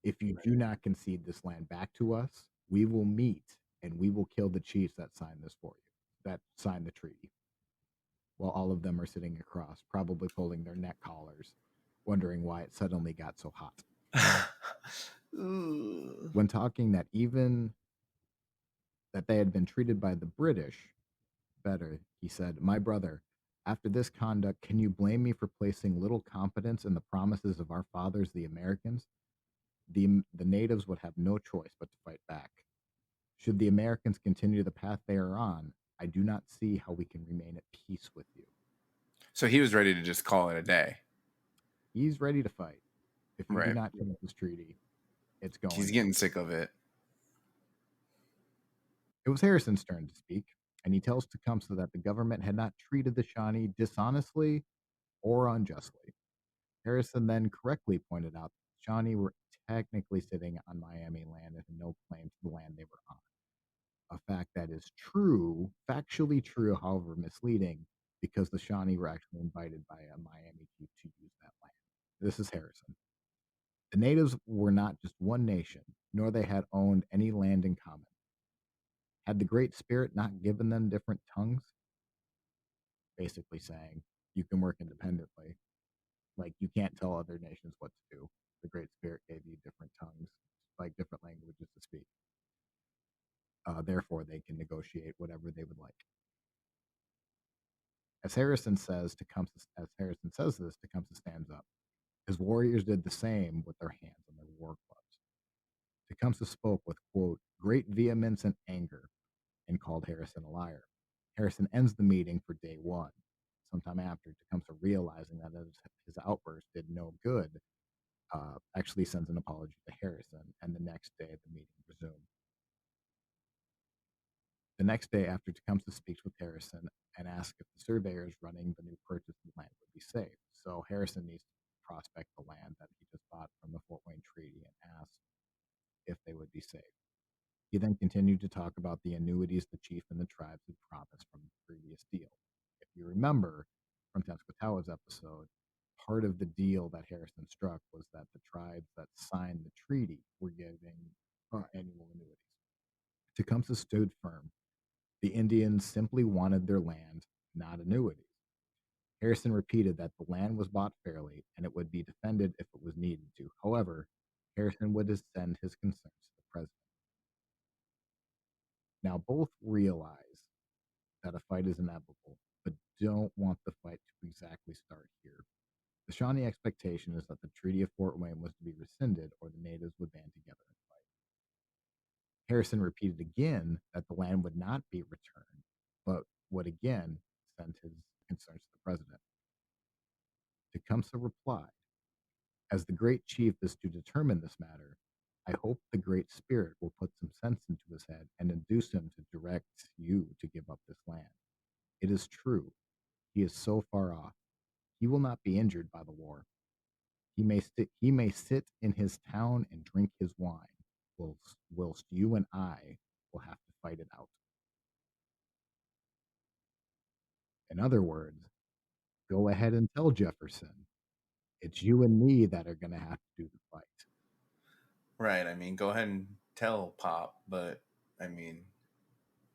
If you Right. do not concede this land back to us, we will meet and we will kill the chiefs that signed this for you, that signed the treaty. While all of them are sitting across, probably pulling their neck collars, wondering why it suddenly got so hot. Ooh. When talking that even that they had been treated by the British better, he said, "My brother, after this conduct, can you blame me for placing little confidence in the promises of our fathers, the Americans? The natives would have no choice but to fight back. Should the Americans continue the path they are on, I do not see how we can remain at peace with you." So he was ready to just call it a day. He's ready to fight. If you do Right. not change this treaty, it's going He's down. getting sick of it. It was Harrison's turn to speak, and he tells Tecumseh that the government had not treated the Shawnee dishonestly or unjustly. Harrison then correctly pointed out that the Shawnee were technically sitting on Miami land and had no claim to the land they were on. A fact that is true, factually true, however misleading, because the Shawnee were actually invited by a Miami chief to use that land. This is Harrison. The natives were not just one nation, nor they had owned any land in common. Had the Great Spirit not given them different tongues? Basically saying you can work independently. Like you can't tell other nations what to do. The Great Spirit gave you different tongues, like different languages to speak. Therefore, they can negotiate whatever they would like. As Harrison says this, Tecumseh stands up. His warriors did the same with their hands on their war clubs. Tecumseh spoke with, quote, great vehemence and anger, and called Harrison a liar. Harrison ends the meeting for day one. Sometime after, Tecumseh, realizing that his outburst did no good, actually sends an apology to Harrison, and the next day the meeting resumed. The next day, after Tecumseh speaks with Harrison and asks if the surveyors running the new purchase of land would be safe. So Harrison needs to prospect the land that he just bought from the Fort Wayne Treaty and ask if they would be safe. He then continued to talk about the annuities the chief and the tribes had promised from the previous deal. If you remember from Tenskwatawa's episode, part of the deal that Harrison struck was that the tribes that signed the treaty were giving annual annuities. Tecumseh stood firm. The Indians simply wanted their land, not annuities. Harrison repeated that the land was bought fairly and it would be defended if it was needed to. However, Harrison would send his concerns to the president. Now, both realize that a fight is inevitable, but don't want the fight to exactly start here. The Shawnee expectation is that the Treaty of Fort Wayne was to be rescinded or the natives would band together and fight. Harrison repeated again that the land would not be returned, but would again send his concerns to the president. Tecumseh replied, as the great chief is to determine this matter, I hope the Great Spirit will put some sense into his head and induce him to direct you to give up this land. It is true, he is so far off. He will not be injured by the war. He may sit in his town and drink his wine, whilst you and I will have to fight it out. In other words, go ahead and tell Jefferson. It's you and me that are going to have to do the fight. Right. I mean, go ahead and tell Pop, but I mean,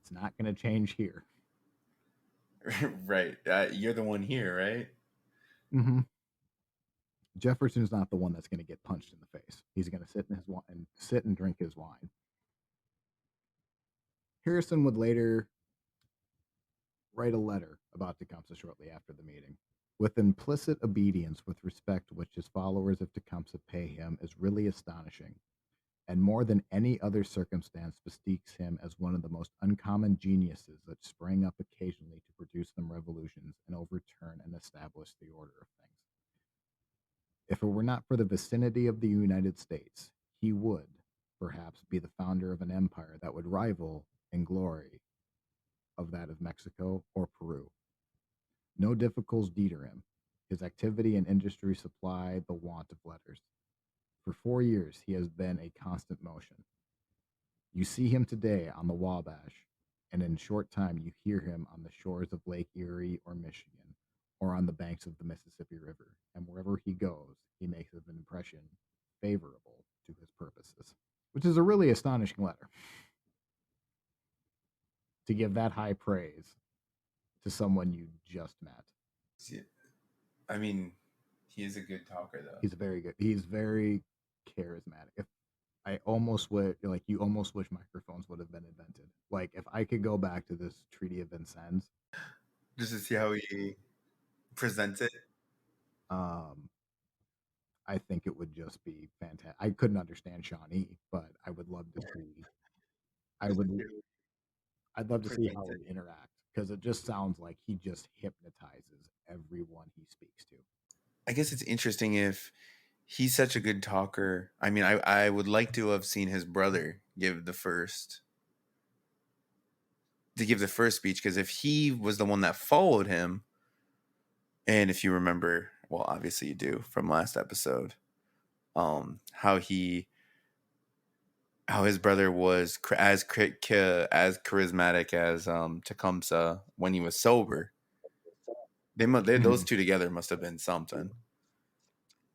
It's not going to change here. right. You're the one here, right? Mm-hmm. Jefferson's not the one that's going to get punched in the face. He's going to sit in his wine and sit and drink his wine. Harrison would later write a letter about Tecumseh shortly after the meeting. With implicit obedience with respect which his followers of Tecumseh pay him is really astonishing, and more than any other circumstance bespeaks him as one of the most uncommon geniuses that sprang up occasionally to produce them revolutions and overturn and establish the order of things. If it were not for the vicinity of the United States, he would, perhaps, be the founder of an empire that would rival in glory of that of Mexico or Peru. No difficulties deter him. His activity and industry supply the want of letters. For 4 years, he has been a constant motion. You see him today on the Wabash, and in short time you hear him on the shores of Lake Erie or Michigan, or on the banks of the Mississippi River. And wherever he goes, he makes an impression favorable to his purposes, which is a really astonishing letter to give that high praise to someone you just met. See, I mean, he is a good talker, though. He's very good. He's very charismatic. If I almost would like you almost wish microphones would have been invented. Like if I could go back to this Treaty of Vincennes, Just to see how he presents it. um, I think it would just be fantastic. I couldn't understand Shawnee, but I would love to see. I Just to would. see how he I'd love to see presents how it. we interact because it just sounds like he just hypnotizes everyone he speaks to. I guess it's interesting if he's such a good talker. I mean, I would like to have seen his brother give the first speech, because if he was the one that followed him, and if you remember, well, obviously you do from last episode, how his brother was as charismatic as Tecumseh when he was sober. Those Mhm. two together must have been something.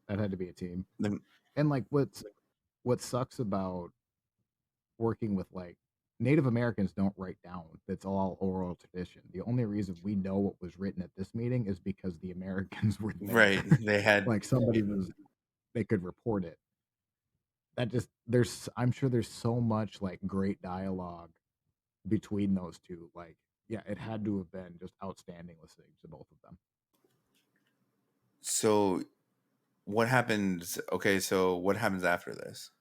That had to be a team. The- And like what sucks about working with like Native Americans don't write down. It's all oral tradition. The only reason we know what was written at this meeting is because the Americans were there. right, they had. Like somebody was they could report it. That just there's I'm sure there's so much like great dialogue between those two. Like yeah, it had to have been just outstanding listening to both of them. So what happens? Okay, so what happens after this?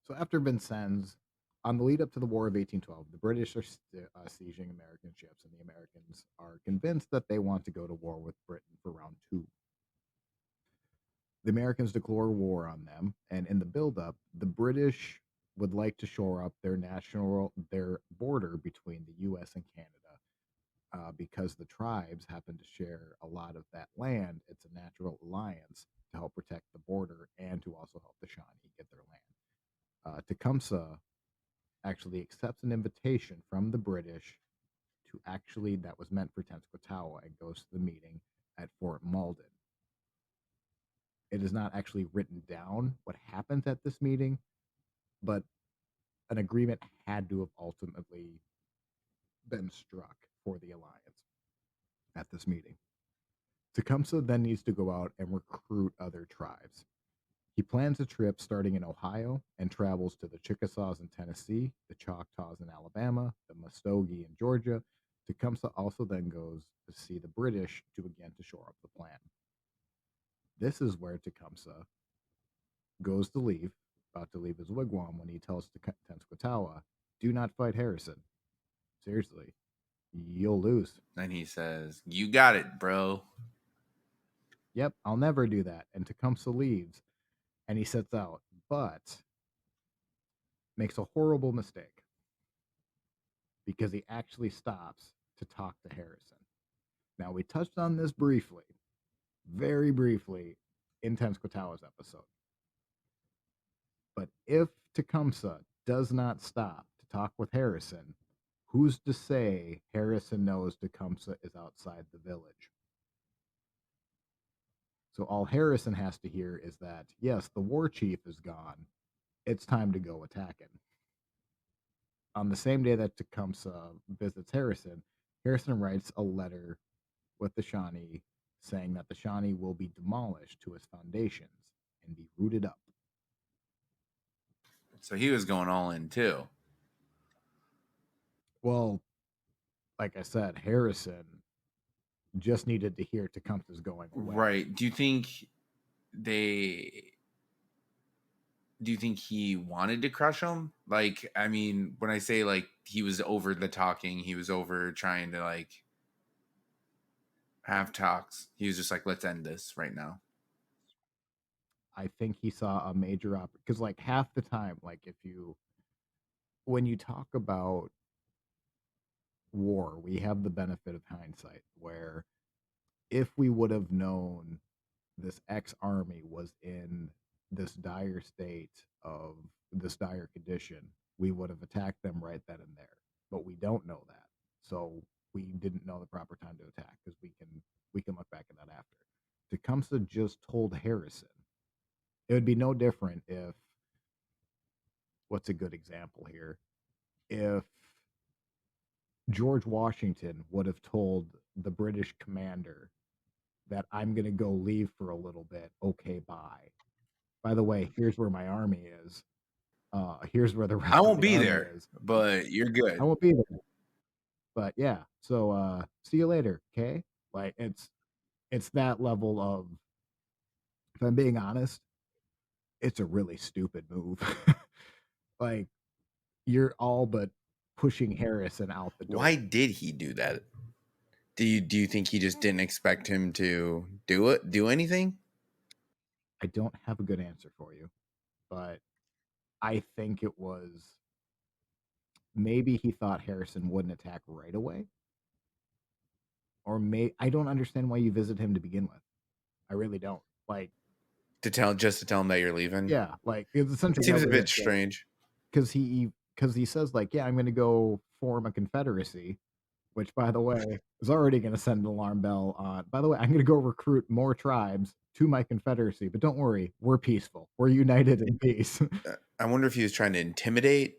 So after Vincennes, on the lead up to the War of 1812, the British are sieging American ships, and the Americans are convinced that they want to go to war with Britain for round two. The Americans declare war on them, and in the buildup, the British would like to shore up their border between the U.S. and Canada because the tribes happen to share a lot of that land. It's a natural alliance to help protect the border and to also help the Shawnee get their land. Tecumseh actually accepts an invitation from the British to actually that was meant for Tenskwatawa and goes to the meeting at Fort Malden. It is not actually written down what happens at this meeting, but an agreement had to have ultimately been struck for the alliance at this meeting. Tecumseh then needs to go out and recruit other tribes. He plans a trip starting in Ohio and travels to the Chickasaws in Tennessee, the Choctaws in Alabama, the Muskogee in Georgia. Tecumseh also then goes to see the British to shore up the plan. This is where Tecumseh goes to leave, about to leave his wigwam when he tells Tenskwatawa, "Do not fight Harrison. Seriously, you'll lose." And he says, "You got it, bro." "Yep, I'll never do that." And Tecumseh leaves and he sets out, but makes a horrible mistake because he actually stops to talk to Harrison. Now, we touched on this briefly, very briefly, in Tenskwatawa's episode. But if Tecumseh does not stop to talk with Harrison, who's to say Harrison knows Tecumseh is outside the village? So all Harrison has to hear is that, yes, the war chief is gone. It's time to go attacking. On the same day that Tecumseh visits Harrison, Harrison writes a letter with the Shawnee saying that the Shawnee will be demolished to its foundations and be rooted up. So he was going all in too. Well, like I said, Harrison just needed to hear Tecumseh's going away. Right. They do you think he wanted to crush him? Like, I mean, when I say like he was over the talking, he was over trying to like have talks. He was just like, let's end this right now. I think he saw a major because like half the time, like if you when you talk about war, we have the benefit of hindsight where if we would have known this X army was in this dire state of this dire condition, we would have attacked them right then and there. But we don't know that. So we didn't know the proper time to attack because we can look back at that after. Tecumseh just told Harrison. It would be no different if what's a good example here? If George Washington would have told the British commander that I'm going to go leave for a little bit. Okay, bye. By the way, here's where my army is. Here's where the I rest of won't the be army there, is. but you're I good. won't be there. But yeah, so see you later, okay? Like it's that level of, if I'm being honest, it's a really stupid move. Like you're all but pushing Harrison out the door. Why did he do that? Do you think he just didn't expect him to do anything? I don't have a good answer for you, but I think it was maybe he thought Harrison wouldn't attack right away, or I don't understand why you visit him to begin with. I really don't. Like, To tell him that you're leaving? yeah, like it's It essentially that seems a was bit it. strange. Because he says like, yeah, I'm going to go form a confederacy, which by the way is already going to send an alarm bell on. By the way, I'm going to go recruit more tribes to my confederacy, but don't worry, we're peaceful. We're united in peace. I wonder if he was trying to intimidate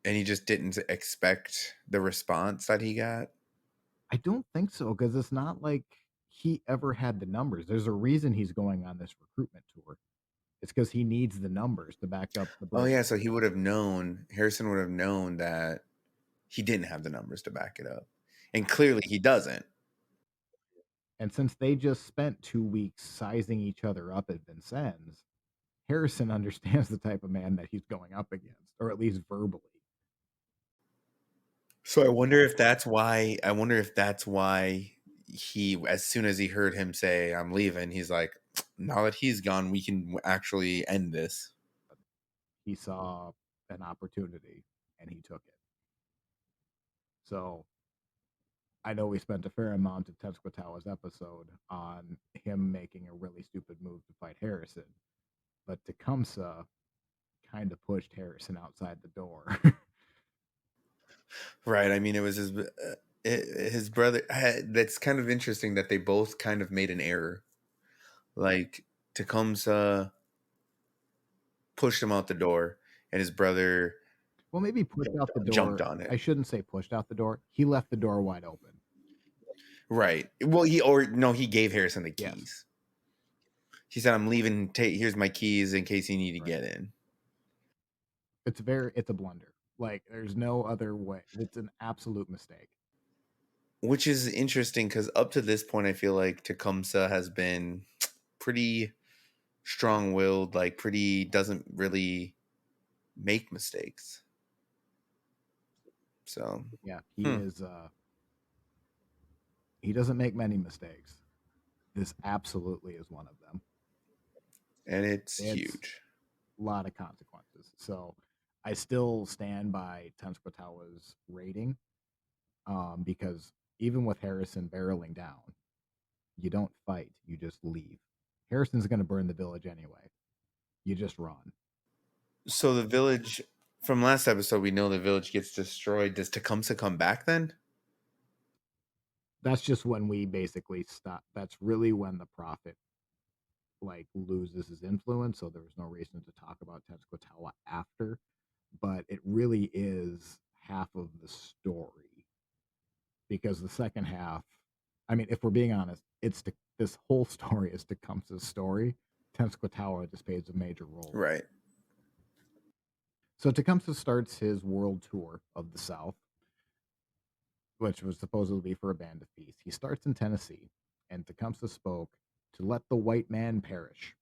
and he just didn't expect the response that he got. I don't think so because it's not like he ever had the numbers. There's a reason he's going on this recruitment tour. It's because he needs the numbers to back up the Oh British. yeah, so he would have known, Harrison would have known that he didn't have the numbers to back it up. And clearly he doesn't. And since they just spent 2 weeks sizing each other up at Vincennes, Harrison understands the type of man that he's going up against, or at least verbally. So I wonder if that's why he, as soon as he heard him say I'm leaving, he's like, now that he's gone, we can actually end this. He saw an opportunity and he took it. So I know we spent a fair amount of Tenskwatawa's episode on him making a really stupid move to fight Harrison, but Tecumseh kind of pushed Harrison outside the door. Right. I mean, it was his brother. That's kind of interesting that they both kind of made an error. Like Tecumseh pushed him out the door, and his brother Well, maybe pushed out the jumped door. on it. I shouldn't say pushed out the door. He left the door wide open. Right. Well, he gave Harrison the Yes. keys. He said, "I'm leaving. Here's my keys in case you need to Right. get in." It's a blunder. Like there's no other way. It's an absolute mistake. Which is interesting because up to this point, I feel like Tecumseh has been pretty strong-willed. Like, pretty doesn't really make mistakes. So, Yeah, he hmm. is he doesn't make many mistakes. This absolutely is one of them. And it's It's huge. a lot of consequences. So I still stand by Tenskwatawa's rating because even with Harrison barreling down, you don't fight, you just leave. Harrison's going to burn the village anyway. You just run. So the village from last episode, we know the village gets destroyed. Does Tecumseh come back then? That's just when we basically stop. That's really when the prophet like loses his influence. So there was no reason to talk about Tenskwatawa after, but it really is half of the story because the second half, I mean, if we're being honest, this whole story is Tecumseh's story. Tenskwatawa just plays a major role. Right. So Tecumseh starts his world tour of the South, which was supposedly for a band of peace. He starts in Tennessee, and Tecumseh spoke to let the white man perish.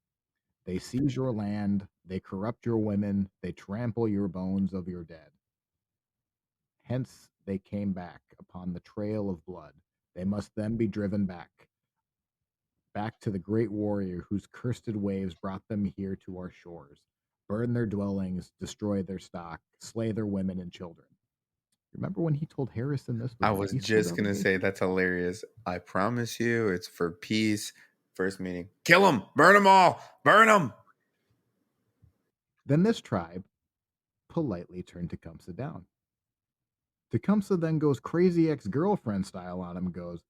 They seize your land, they corrupt your women, they trample your bones of your dead. Hence they came back upon the trail of blood. They must then be driven back to the great warrior whose cursed waves brought them here to our shores. Burn their dwellings, destroy their stock, slay their women and children. Remember when he told Harrison this I was was peaceful just gonna say delegation? that's hilarious. I promise you, it's for peace. First meeting, kill them, burn them all, burn them. Then this tribe politely turned Tecumseh down. Tecumseh then goes crazy ex-girlfriend style on him and goes,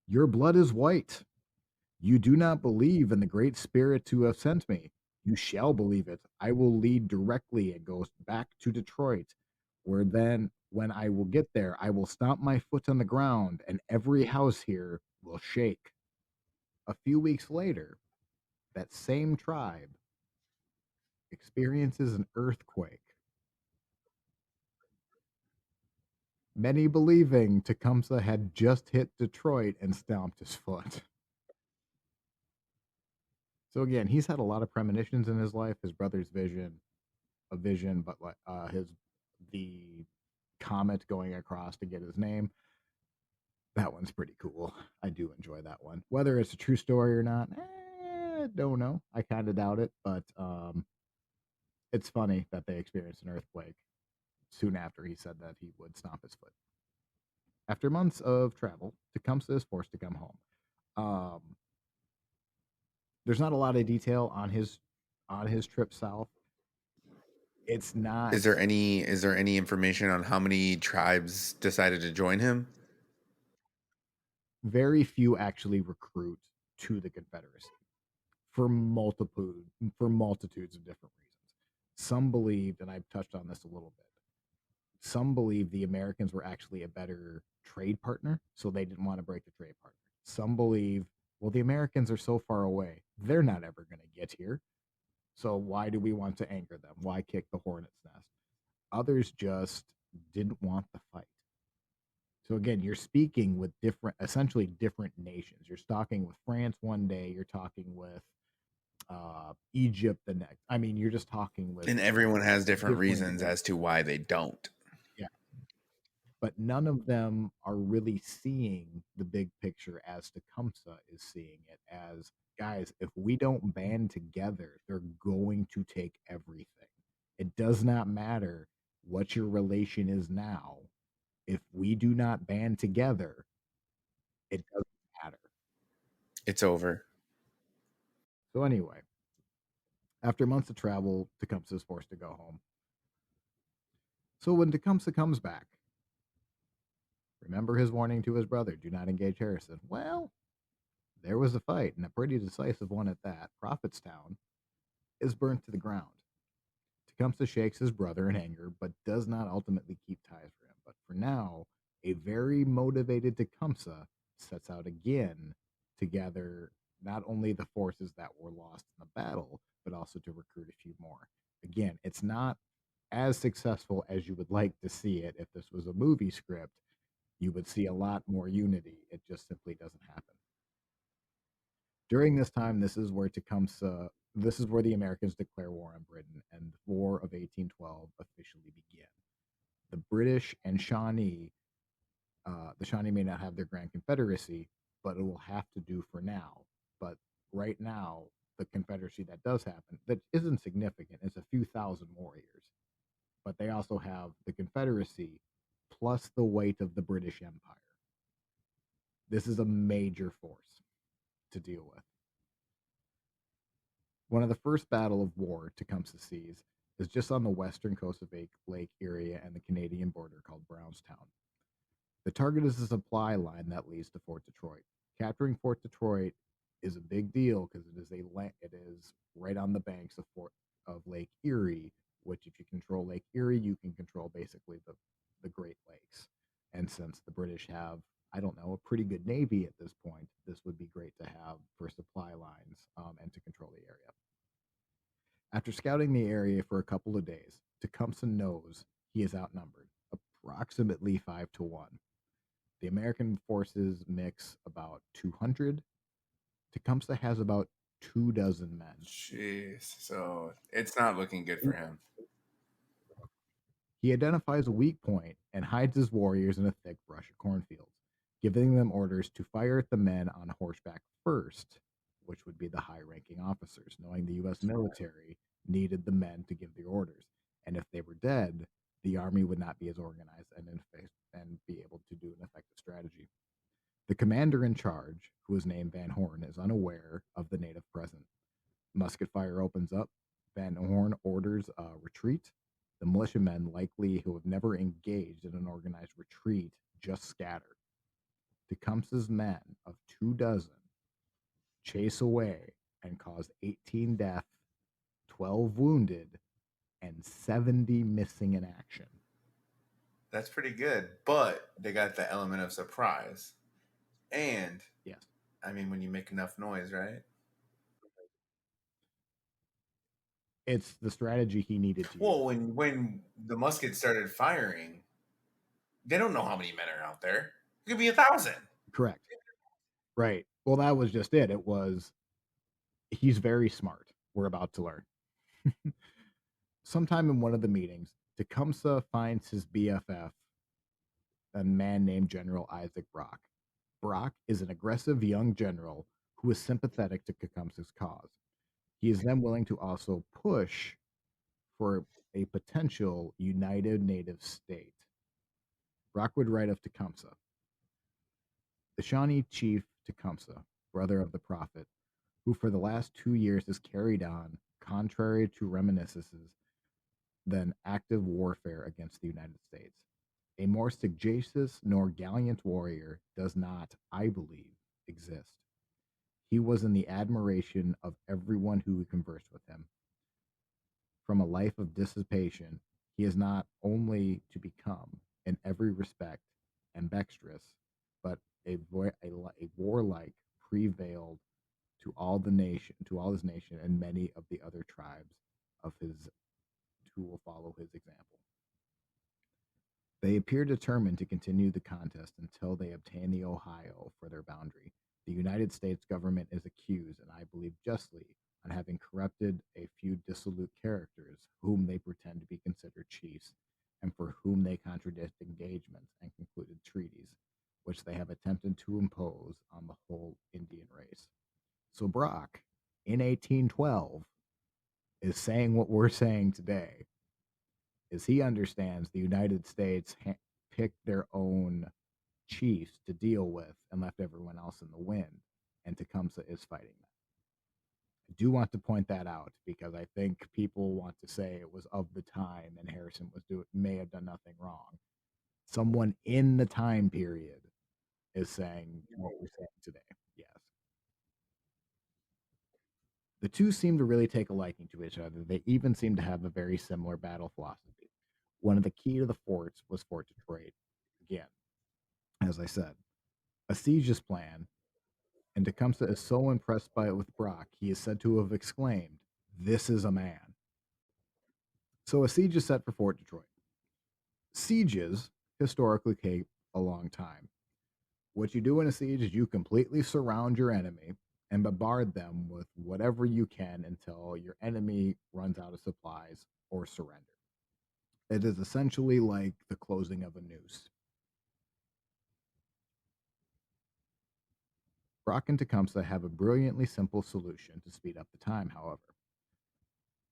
"Your blood is white. You do not believe in the great spirit to have sent me. You shall believe it. I will lead directly and goes back to Detroit, where then when I will get there, I will stomp my foot on the ground and every house here will shake." A few weeks later, that same tribe experiences an earthquake, many believing Tecumseh had just hit Detroit and stomped his foot. So again, he's had a lot of premonitions in his life. His brother's vision, but like his the comet going across to get his name. That one's pretty cool. I do enjoy that one. Whether it's a true story or not, don't know. I kind of doubt it, but it's funny that they experienced an earthquake soon after he said that he would stomp his foot. After months of travel, Tecumseh is forced to come home. Um, there's not a lot of detail on his trip south. It's not Is there any information on how many tribes decided to join him? very few actually recruit to the Confederacy for multitudes of different reasons. Some believed, and I've touched on this a little bit. Some believe the Americans were actually a better trade partner, so they didn't want to break the trade partner. Some believe, well, the Americans are so far away, they're not ever going to get here. So why do we want to anger them? Why kick the hornet's nest? Others just didn't want the fight. So again, you're speaking with essentially different nations. You're talking with France one day, you're talking with Egypt the next. I mean, you're just talking with And everyone has different different, reasons as to why they don't. yeah, but none of them are really seeing the big picture as Tecumseh is seeing it as, guys, if we don't band together, they're going to take everything. It does not matter what your relation is now. If we do not band together, it doesn't matter. It's over. So anyway, after months of travel, Tecumseh is forced to go home. So when Tecumseh comes back, remember his warning to his brother, do not engage Harrison. Well, there was a fight, and a pretty decisive one at that. Prophetstown is burnt to the ground. Tecumseh shakes his brother in anger, but does not ultimately keep ties for him. But for now, a very motivated Tecumseh sets out again to gather not only the forces that were lost in the battle, but also to recruit a few more. Again, it's not as successful as you would like to see it. If this was a movie script, you would see a lot more unity. It just simply doesn't happen. During this time, this is where the Americans declare war on Britain, and the War of 1812 officially began. The British and Shawnee, the Shawnee may not have their Grand Confederacy, but it will have to do for now. But right now, the Confederacy that does happen, that isn't significant, it's a few thousand warriors. But they also have the Confederacy plus the weight of the British Empire. This is a major force to deal with. One of the first battle of war Tecumseh sees is just on the western coast of Lake Erie and the Canadian border called Brownstown. The target is a supply line that leads to Fort Detroit. Capturing Fort Detroit is a big deal because it is right on the banks of Lake Erie, which if you control Lake Erie, you can control basically the Great Lakes. And since the British have, I don't know, a pretty good navy at this point, this would be great to have for supply lines and to control the area. After scouting the area for a couple of days, Tecumseh knows he is outnumbered, approximately 5-1. The American forces mix about 200. Tecumseh has about 24 men. Jeez. So it's not looking good for him. He identifies a weak point and hides his warriors in a thick brush of cornfields, giving them orders to fire at the men on horseback first, which would be the high ranking officers, knowing the U.S. military needed the men to give the orders. And if they were dead, the army would not be as organized and be able to do an effective strategy. The commander in charge, who is named Van Horn, is unaware of the native presence. Musket fire opens up. Van Horn orders a retreat. The militiamen, likely who have never engaged in an organized retreat, just scatter. Tecumseh's men of 24 chase away and cause 18 deaths, 12 wounded, and 70 missing in action. That's pretty good, but they got the element of surprise. And Yes, I mean, when you make enough noise, right? it's the strategy he needed to use. Well, when the muskets started firing, they don't know how many men are out there. It could be 1,000. Correct. Right. Well, that was just it. It was he's very smart. We're about to learn. Sometime in one of the meetings, Tecumseh finds his BFF, a man named General Isaac Brock. Brock is an aggressive young general who is sympathetic to Tecumseh's cause. He is then willing to also push for a potential united native state. Brock would write of Tecumseh. The Shawnee chief Tecumseh, brother of the prophet, who for the last 2 years has carried on, contrary to reminiscences, than active warfare against the United States. A more sagacious nor gallant warrior does not, I believe, exist. He was in the admiration of everyone who conversed with him. From a life of dissipation, he is not only to become, in every respect, ambidextrous, but a warlike prevailed to all his nation and many of the other tribes of his who will follow his example. They appear determined to continue the contest until they obtain the Ohio for their boundary. The United States government is accused, and I believe justly, on having corrupted a few dissolute characters, whom they pretend to be considered chiefs, and for whom they contradict engagements and concluded treaties, which they have attempted to impose on the whole Indian race. So Brock, in 1812, is saying what we're saying today, is he understands the United States picked their own chiefs to deal with and left everyone else in the wind, and Tecumseh is fighting that. I do want to point that out because I think people want to say it was of the time and Harrison may have done nothing wrong. Someone in the time period is saying what we're saying today. Yes. The two seem to really take a liking to each other. They even seem to have a very similar battle philosophy. One of the key to the forts was Fort Detroit. Again, as I said, a siege is planned, and Tecumseh is so impressed by it with Brock, he is said to have exclaimed, "This is a man." So a siege is set for Fort Detroit. Sieges historically take a long time. What you do in a siege is you completely surround your enemy and bombard them with whatever you can until your enemy runs out of supplies or surrender. It is essentially like the closing of a noose. Brock and Tecumseh have a brilliantly simple solution to speed up the time, however.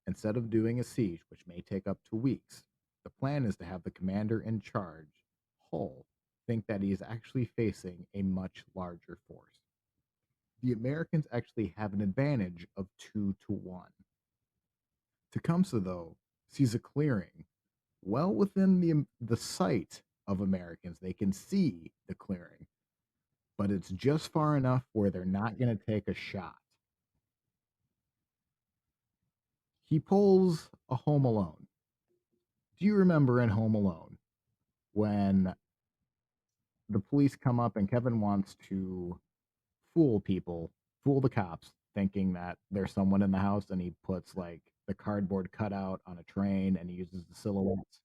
Instead of doing a siege, which may take up to weeks, the plan is to have the commander in charge, Hull, think that he is actually facing a much larger force. The Americans actually have an advantage of 2-1. Tecumseh, though, sees a clearing well within the sight of Americans. They can see the clearing, but it's just far enough where they're not going to take a shot. He pulls a Home Alone. Do you remember in Home Alone when the police come up and Kevin wants to fool people, fool the cops, thinking that there's someone in the house, and he puts like the cardboard cutout on a train and he uses the silhouettes?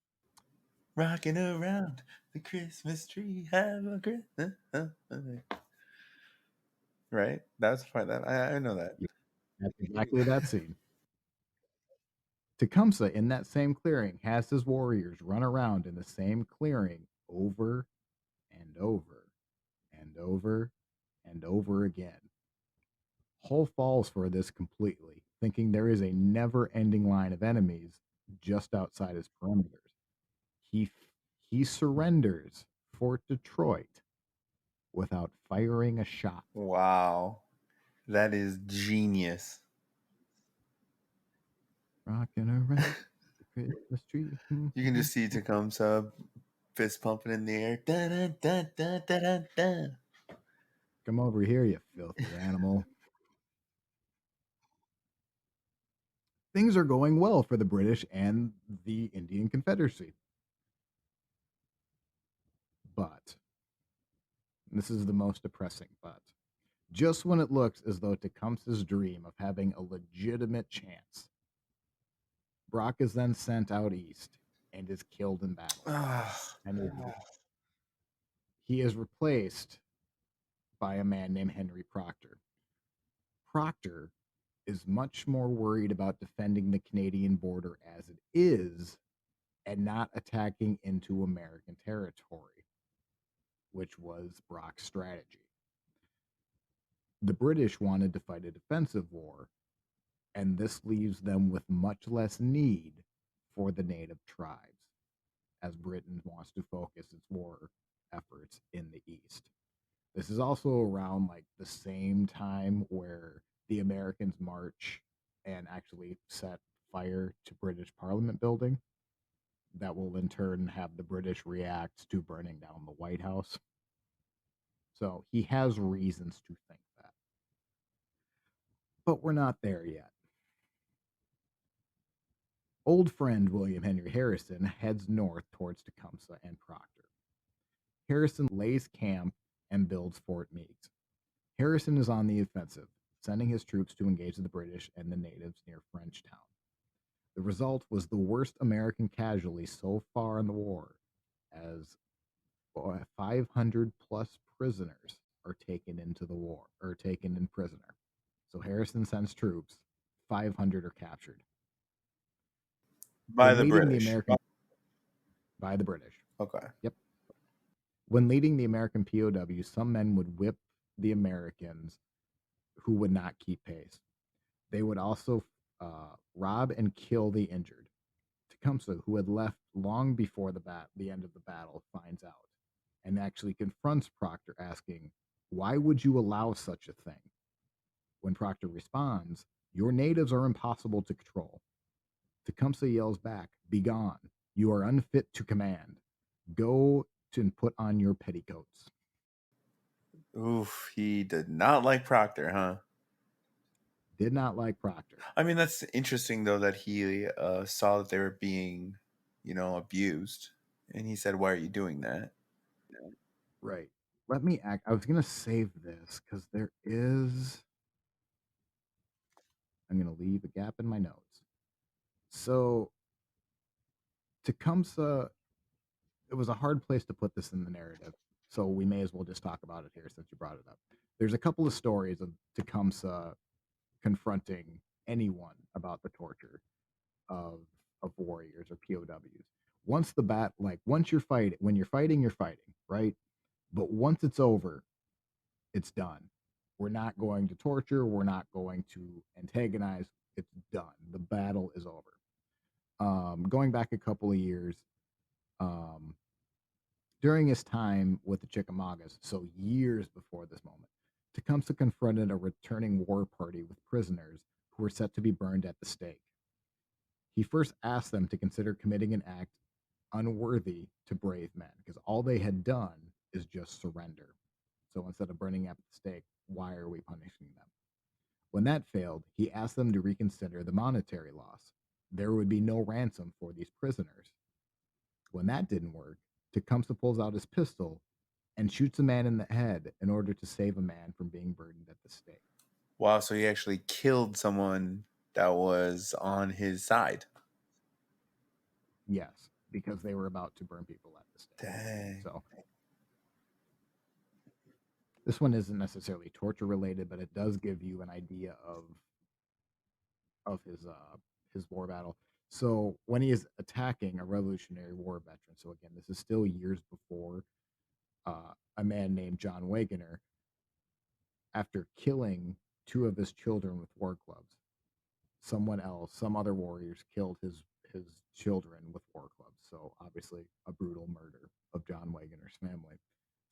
Rocking around the Christmas tree, have a Christmas. Right? That's fine. I know that. Yeah, that's exactly that scene. Tecumseh, in that same clearing, has his warriors run around in the same clearing over and over and over and over again. Hull falls for this completely, thinking there is a never ending line of enemies just outside his perimeters. He he surrenders Fort Detroit without firing a shot. Wow. That is genius. Rocking around the Christmas tree. You can just see Tecumseh fist pumping in the air. Dun, dun, dun, dun, dun, dun, dun. Come over here, you filthy animal. Things are going well for the British and the Indian Confederacy. But, this is the most depressing but, just when it looks as though Tecumseh's dream of having a legitimate chance, Brock is then sent out east and is killed in battle. And he is replaced by a man named Henry Proctor. Proctor is much more worried about defending the Canadian border as it is and not attacking into American territory, which was Brock's strategy. The British wanted to fight a defensive war, and this leaves them with much less need for the native tribes, as Britain wants to focus its war efforts in the East. This is also around like the same time where the Americans march and actually set fire to British Parliament building. That will in turn have the British react to burning down the White House. So he has reasons to think that. But we're not there yet. Old friend William Henry Harrison heads north towards Tecumseh and Proctor. Harrison lays camp and builds Fort Meigs. Harrison is on the offensive, sending his troops to engage the British and the natives near Frenchtown. The result was the worst American casualty so far in the war, as 500 plus prisoners are taken into the war or taken in prisoner. So Harrison sends troops, 500 are captured. By When the leading the British. American by the British. Okay. Yep. When leading the American POWs, some men would whip the Americans who would not keep pace. They would also rob and kill the injured. Tecumseh, who had left long before the end of the battle, finds out and actually confronts Proctor, asking, "Why would you allow such a thing?" When Proctor responds, "Your natives are impossible to control." Tecumseh yells back, "Begone! You are unfit to command. Go and put on your petticoats." Oof, he did not like Proctor, huh? Did not like Proctor. I mean, that's interesting though that he saw that they were being, abused, and he said, "Why are you doing that?" Right. Let me act. I was going to save this because there is. I'm going to leave a gap in my notes. So, Tecumseh, it was a hard place to put this in the narrative. So, we may as well just talk about it here since you brought it up. There's a couple of stories of Tecumseh confronting anyone about the torture of warriors or POWs. Once you're fighting, when you're fighting, right? But once it's over, it's done. We're not going to torture. We're not going to antagonize. It's done. The battle is over. Going back a couple of years, um, during his time with the Chickamaugas, so years before this moment, Tecumseh confronted a returning war party with prisoners who were set to be burned at the stake. He first asked them to consider committing an act unworthy to brave men because all they had done is just surrender. So instead of burning at the stake, why are we punishing them? When that failed, he asked them to reconsider the monetary loss. There would be no ransom for these prisoners. When that didn't work, Tecumseh pulls out his pistol and shoots a man in the head in order to save a man from being burdened at the stake. Wow, so he actually killed someone that was on his side. Yes, because they were about to burn people at the stake. Dang. So this one isn't necessarily torture related, but it does give you an idea of his war battle. So when he is attacking a Revolutionary War veteran, so again, this is still years before a man named John Wagoner, after killing two of his children with war clubs, someone else, some other warriors killed his children with war clubs. So obviously a brutal murder of John Wagner's family.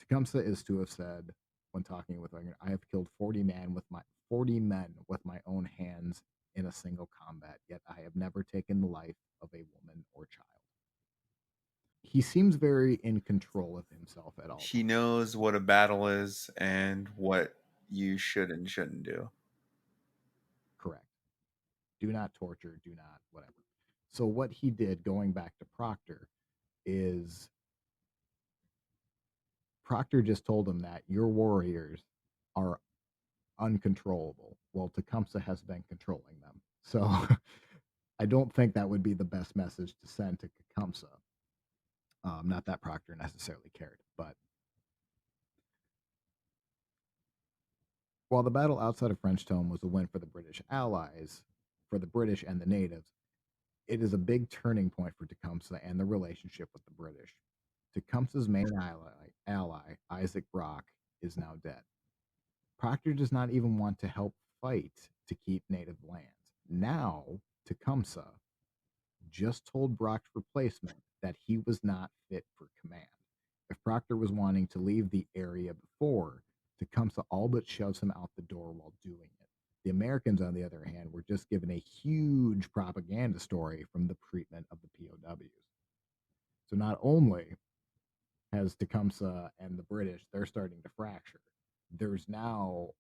Tecumseh is to have said when talking with Wagner, I have killed 40 men with my own hands in a single combat, yet I have never taken the life of a woman or child. He seems very in control of himself at all He times. knows what a battle is and what you should and shouldn't do. Correct. Do not torture, do not whatever. So what he did going back to Proctor is Proctor just told him that your warriors are uncontrollable. Well, Tecumseh has been controlling them. So I don't think that would be the best message to send to Tecumseh. Not that Proctor necessarily cared, but while the battle outside of Frenchtown was a win for the British allies, for the British and the natives, it is a big turning point for Tecumseh and the relationship with the British. Tecumseh's main ally, Isaac Brock, is now dead. Proctor does not even want to help fight to keep native lands. Now, Tecumseh just told Brock's replacement that he was not fit for command. If Proctor was wanting to leave the area before, Tecumseh all but shoves him out the door while doing it. The Americans, on the other hand, were just given a huge propaganda story from the treatment of the POWs. So not only has Tecumseh and the British, they're starting to fracture, there's now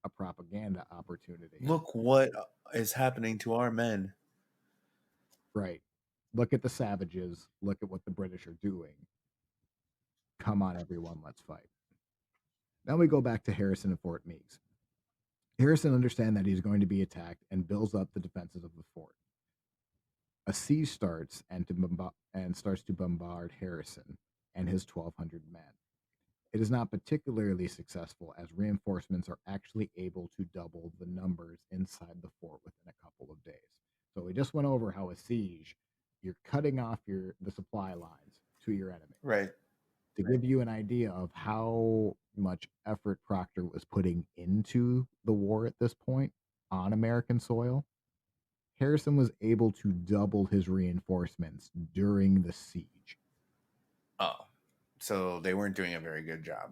a propaganda opportunity. Look what is happening to our men. Right. Look at the savages. Look at what the British are doing. Come on, everyone, let's fight. Now we go back to Harrison and Fort Meigs. Harrison understands that he's going to be attacked and builds up the defenses of the fort. A siege starts and starts to bombard Harrison and his 1,200 men. It is not particularly successful as reinforcements are actually able to double the numbers inside the fort within a couple of days. So we just went over how a siege, you're cutting off the supply lines to your enemy. Right. To give you an idea of how much effort Proctor was putting into the war at this point on American soil, Harrison was able to double his reinforcements during the siege. Oh, so they weren't doing a very good job.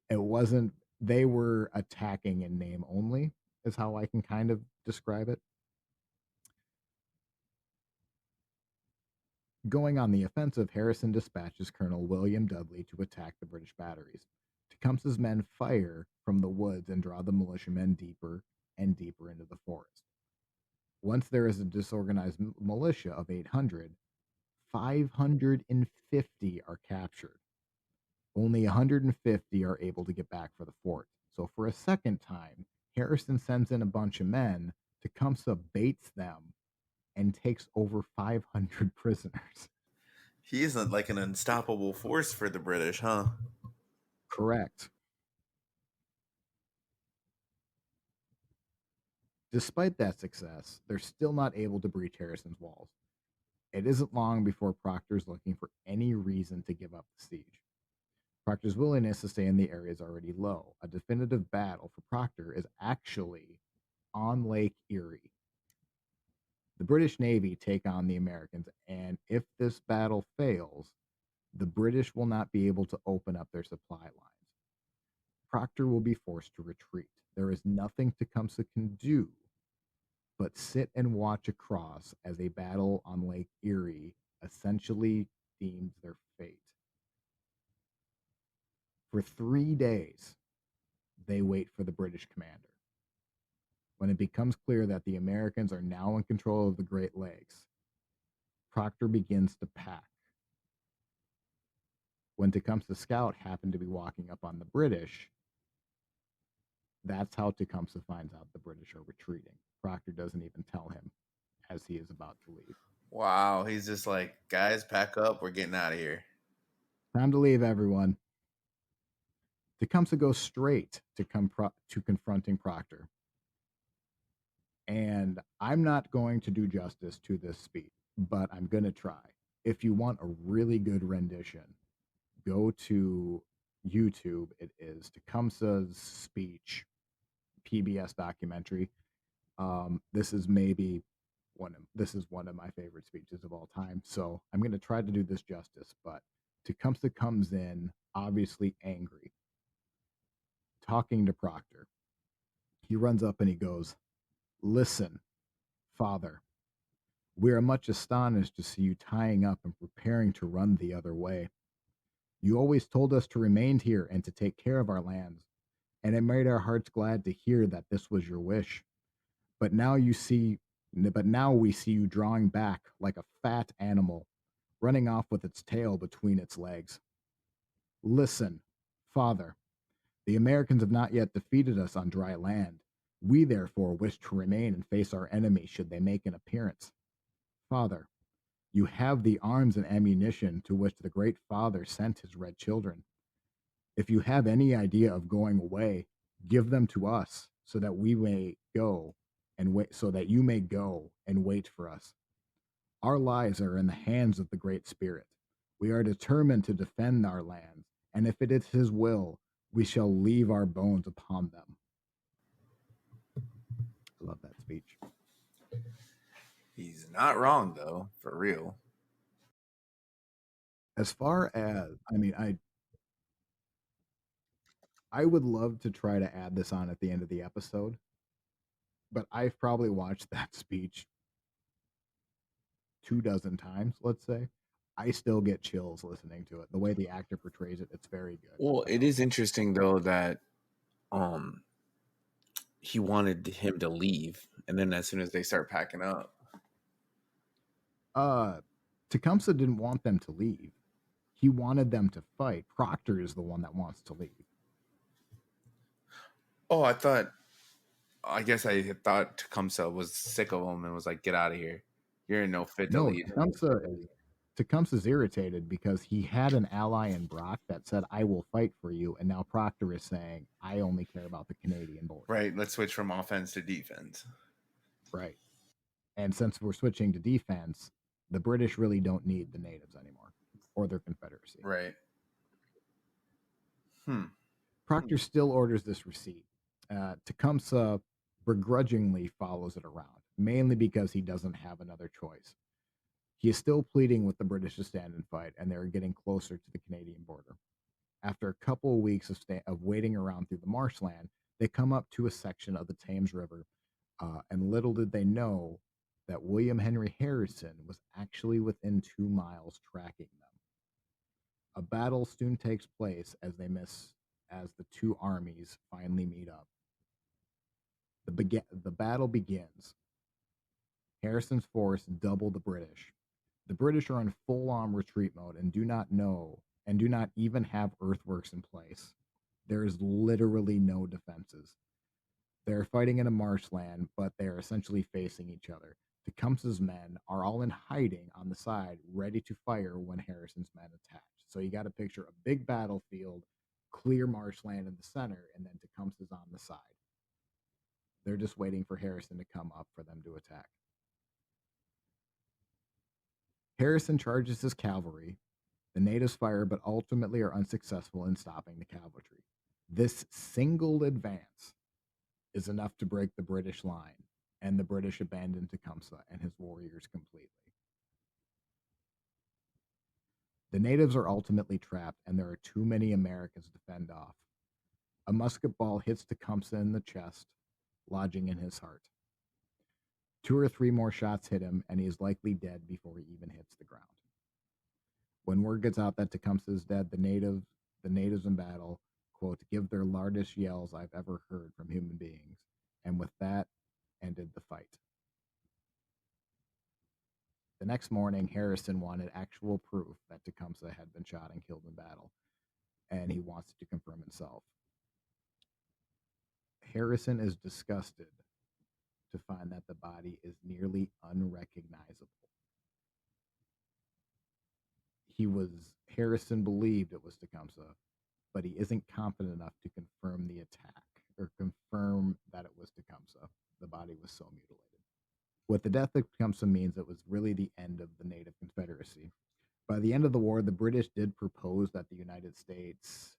It wasn't, they were attacking in name only, is how I can kind of describe it. Going on the offensive, Harrison dispatches Colonel William Dudley to attack the British batteries. Tecumseh's men fire from the woods and draw the militiamen deeper and deeper into the forest. Once there is a disorganized militia of 800, 550 are captured. Only 150 are able to get back for the fort. So for a second time, Harrison sends in a bunch of men. Tecumseh baits them and takes over 500 prisoners. He isn't like an unstoppable force for the British, huh? Correct. Despite that success, they're still not able to breach Harrison's walls. It isn't long before Proctor's looking for any reason to give up the siege. Proctor's willingness to stay in the area is already low. A definitive battle for Proctor is actually on Lake Erie. The British Navy take on the Americans, and if this battle fails, the British will not be able to open up their supply lines. Proctor will be forced to retreat. There is nothing Tecumseh can do but sit and watch across as a battle on Lake Erie essentially deems their fate. For 3 days, they wait for the British commander. When it becomes clear that the Americans are now in control of the Great Lakes, Proctor begins to pack. When Tecumseh's scout happened to be walking up on the British, that's how Tecumseh finds out the British are retreating. Proctor doesn't even tell him as he is about to leave. Wow, he's just like, guys, pack up. We're getting out of here. Time to leave, everyone. Tecumseh goes straight to confronting Proctor. And I'm not going to do justice to this speech, but I'm going to try. If you want a really good rendition, go to YouTube. It is Tecumseh's speech, PBS documentary. This is maybe this is one of my favorite speeches of all time. So I'm going to try to do this justice. But Tecumseh comes in obviously angry, talking to Proctor. He runs up and he goes, "Listen, father, we are much astonished to see you tying up and preparing to run the other way. You always told us to remain here and to take care of our lands, and it made our hearts glad to hear that this was your wish. But now you see, but now we see you drawing back like a fat animal, running off with its tail between its legs. Listen, father, the Americans have not yet defeated us on dry land. We therefore wish to remain and face our enemy should they make an appearance. Father, you have the arms and ammunition to which the great father sent his red children. If you have any idea of going away, give them to us so that we may go and wait, so that you may go and wait for us. Our lives are in the hands of the Great Spirit. We are determined to defend our lands, and if it is his will, we shall leave our bones upon them." I love that speech. He's not wrong though, for real. As far as, I would love to try to add this on at the end of the episode, but I've probably watched that speech 2 dozen times, let's say. I still get chills listening to it. The way the actor portrays it, it's very good. Well, it So, is interesting though that um he wanted him to leave, and then as soon as they start packing up, uh, Tecumseh didn't want them to leave. He wanted them to fight. Proctor is the one that wants to leave. oh, I guess I had thought Tecumseh was sick of him and was like, "Get out of here! You're in no fit to No, lead." Tecumseh's irritated because he had an ally in Brock that said, "I will fight for you," and now Proctor is saying, "I only care about the Canadian border." Right. Let's switch from offense to defense. Right. And since we're switching to defense, the British really don't need the natives anymore or their Confederacy. Right. Hmm. Proctor still orders this receipt. Tecumseh begrudgingly follows it around, mainly because he doesn't have another choice. He is still pleading with the British to stand and fight, and they're getting closer to the Canadian border. After a couple of weeks of waiting around through the marshland, they come up to a section of the Thames River, and little did they know that William Henry Harrison was actually within 2 miles tracking them. A battle soon takes place as the two armies finally meet up. The battle begins. Harrison's force double the British. The British are in full-on retreat mode and do not even have earthworks in place. There is literally no defenses. They're fighting in a marshland, but they are essentially facing each other. Tecumseh's men are all in hiding on the side, ready to fire when Harrison's men attack. So you got to picture a big battlefield, clear marshland in the center, and then Tecumseh's on the side. They're just waiting for Harrison to come up for them to attack. Harrison charges his cavalry. The natives fire, but ultimately are unsuccessful in stopping the cavalry. This single advance is enough to break the British line, and the British abandon Tecumseh and his warriors completely. The natives are ultimately trapped, and there are too many Americans to fend off. A musket ball hits Tecumseh in the chest, lodging in his heart. 2 or 3 more shots hit him, and he is likely dead before he even hits the ground. When word gets out that Tecumseh is dead, the natives in battle, quote, "give their loudest yells I've ever heard from human beings," and with that ended the fight. The next morning, Harrison wanted actual proof that Tecumseh had been shot and killed in battle, and he wants to confirm himself. Harrison is disgusted to find that the body is nearly unrecognizable. Harrison believed it was Tecumseh, but he isn't confident enough to confirm the attack or confirm that it was Tecumseh. The body was so mutilated. What the death of Tecumseh means it was really the end of the Native Confederacy. By the end of the war, the British did propose that the United States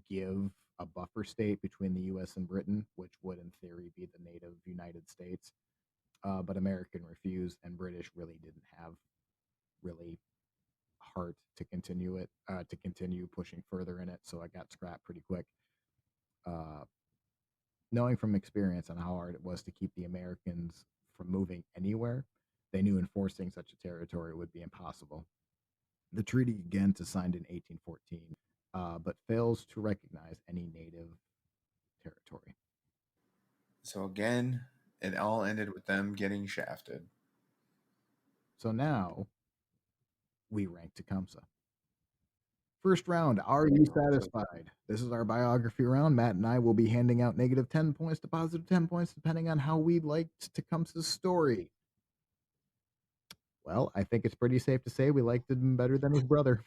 give a buffer state between the US and Britain, which would in theory be the native United States. but American refused, and British really didn't have really heart to continue pushing further in it, so I got scrapped pretty quick. Uh, Knowing from experience on how hard it was to keep the Americans from moving anywhere, they knew enforcing such a territory would be impossible. The treaty again is signed in 1814, but fails to recognize any native territory. So again, it all ended with them getting shafted. So now we rank Tecumseh. First round, are you satisfied? This is our biography round. Matt and I will be handing out negative 10 points to positive 10 points, depending on how we liked Tecumseh's story. Well, I think it's pretty safe to say we liked him better than his brother.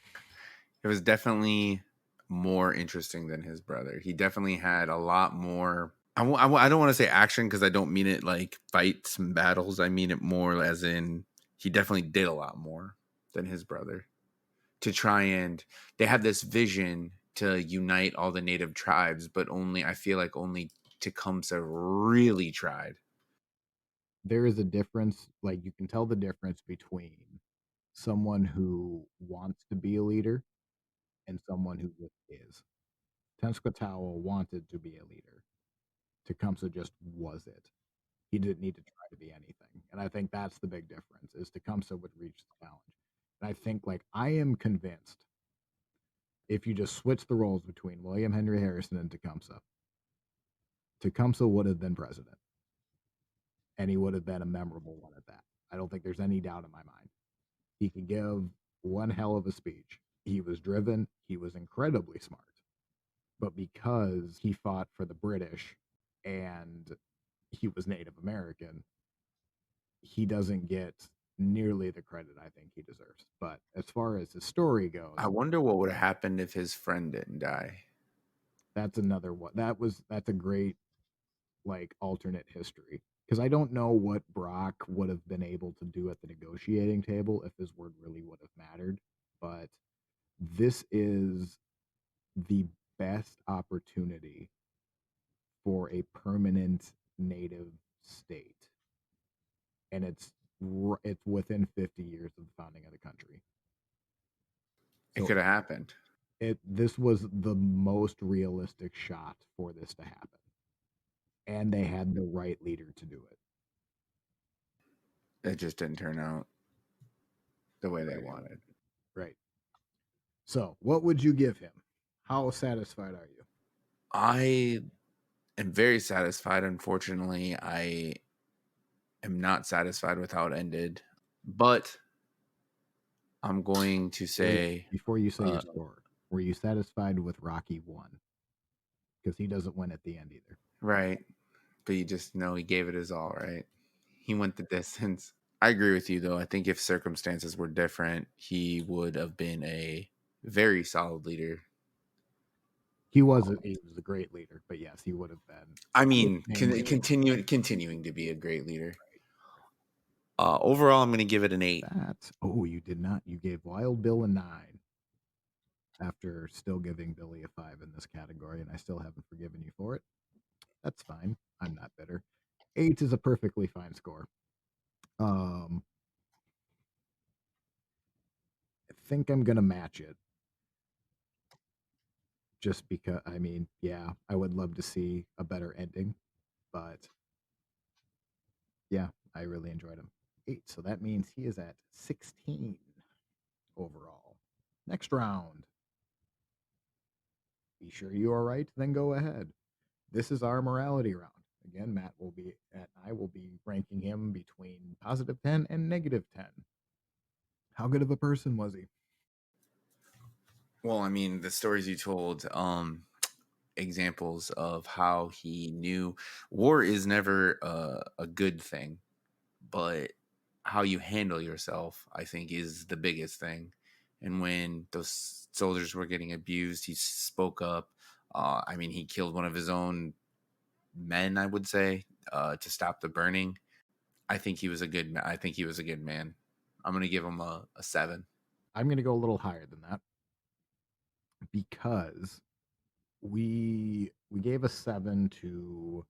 It was definitely more interesting than his brother. He definitely had a lot more. I don't want to say action because I don't mean it like fights and battles. I mean it more as in he definitely did a lot more than his brother to try and they had this vision to unite all the native tribes, but only I feel like only Tecumseh really tried. There is a difference, like you can tell the difference between someone who wants to be a leader and someone who just is. Tenskwatawa wanted to be a leader. Tecumseh just was it. He didn't need to try to be anything. And I think that's the big difference is Tecumseh would reach the challenge. And I think like I am convinced if you just switch the roles between William Henry Harrison and Tecumseh, Tecumseh would have been president. And he would have been a memorable one at that. I don't think there's any doubt in my mind. He could give one hell of a speech. He was driven, he was incredibly smart. But because he fought for the British and he was Native American, he doesn't get nearly the credit I think he deserves. But as far as his story goes, I wonder what would have happened if his friend didn't die. that's another one. That's a great like alternate history because I don't know what Brock would have been able to do at the negotiating table if his word really would have mattered. But this is the best opportunity for a permanent native state, and it's within 50 years of the founding of the country. It So could have happened. this was the most realistic shot for this to happen, and they had the right leader to do it. It just didn't turn out the way they Right. wanted. Right. So, what would you give him? How satisfied are you? I am very satisfied. Unfortunately, I am not satisfied with how it ended, but I'm going to Wait, say, before you say your uh, score, were you satisfied with Rocky 1? Because he doesn't win at the end either. right. But you just know he gave it his all, right? He went the distance. I agree with you, though. I think if circumstances were different, he would have been a very solid leader. He was a great leader, but yes, he would have been. I I would mean, name him. continuing to be a great leader. Overall, I'm going to give it an 8. You did not. You gave Wild Bill a 9 after still giving Billy a 5 in this category, and I still haven't forgiven you for it. That's fine. I'm not bitter. 8 is a perfectly fine score. Um, I think I'm gonna match it just because I mean, yeah, I would love to see a better ending, but yeah, I really enjoyed him. 8, so that means he is at 16 overall. Next round. Be sure you are right, then go ahead. This is our morality round. Again, I will be ranking him between positive 10 and negative 10. How good of a person was he? Well, I mean, the stories you told, examples of how he knew war is never a good thing, but how you handle yourself, I think, is the biggest thing. And when those soldiers were getting abused, he spoke up. I mean, he killed one of his own men, I would say, to stop the burning. I think he was a good. I think he was a good man. I'm gonna give him a 7. I'm going to go a little higher than that because we gave a 7 to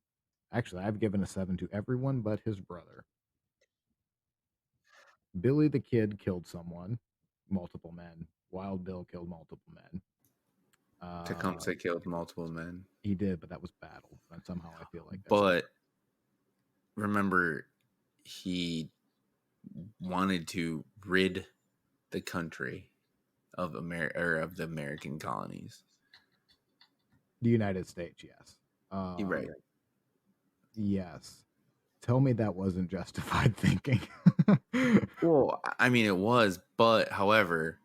actually I've given a 7 to everyone but his brother. Billy the Kid killed someone, multiple men. Wild Bill killed multiple men. Tecumseh killed multiple men. He did, but that was battle, and somehow I feel like that's But remember, he wanted to rid the country of of the American colonies. the United States. Yes, You're right. yes. Tell me that wasn't justified thinking. Well, I mean, it was, but however,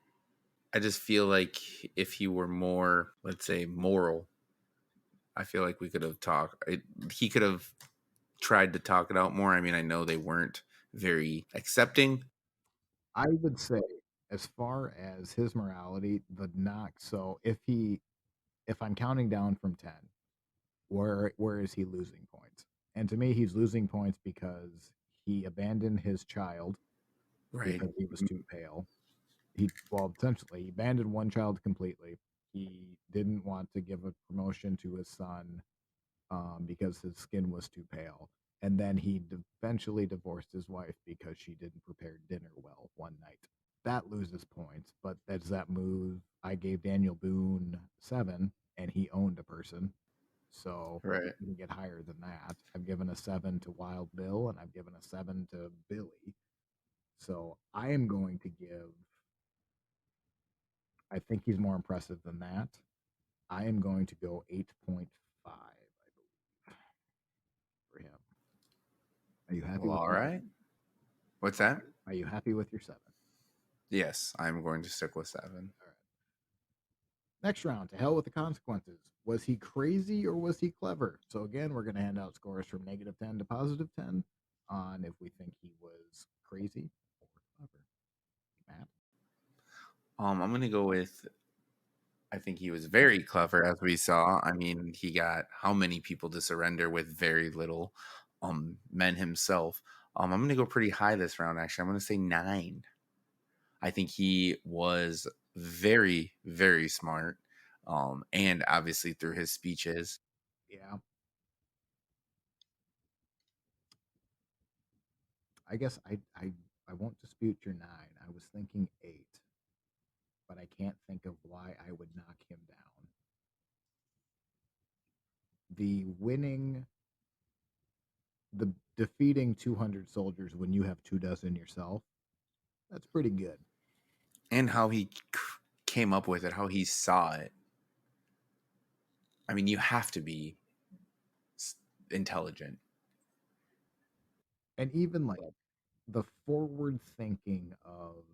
I just feel like if he were more, let's say, moral, I feel like we could have talked. He could have tried to talk it out more. I mean, I know they weren't very accepting. I would say, as far as his morality, the knock. So if I'm counting down from 10, where is he losing points? And to me, he's losing points because he abandoned his child Right. because he was too pale. Well, essentially, he abandoned one child completely. He didn't want to give a promotion to his son because his skin was too pale. And then he eventually divorced his wife because she didn't prepare dinner well one night. That loses points, but that's that move. I gave Daniel Boone 7, and he owned a person. So Right. you can get higher than that. I've given a 7 to Wild Bill, and I've given a 7 to Billy. So I am going to give, I think he's more impressive than that. I am going to go 8.5, I believe, for him. Are you happy Well, with all your right. What's that? Are you happy with your 7? Yes, I'm going to stick with 7. All right. Next round, to hell with the consequences. Was he crazy or was he clever? So again, we're going to hand out scores from -10 to +10 on if we think he was crazy or clever. Matt? I'm going to go with. I think he was very clever, as we saw. I mean, he got how many people to surrender with very little men himself. I'm going to go pretty high this round. Actually, I'm going to say 9. I think he was very, very smart, and obviously through his speeches. Yeah. I guess I won't dispute your 9. I was thinking 8, but I can't think of why I would knock him down. The winning the defeating 200 soldiers when you have 2 dozen yourself, that's pretty good. And how he came up with it, how he saw it. I mean, you have to be intelligent. And even like the forward thinking of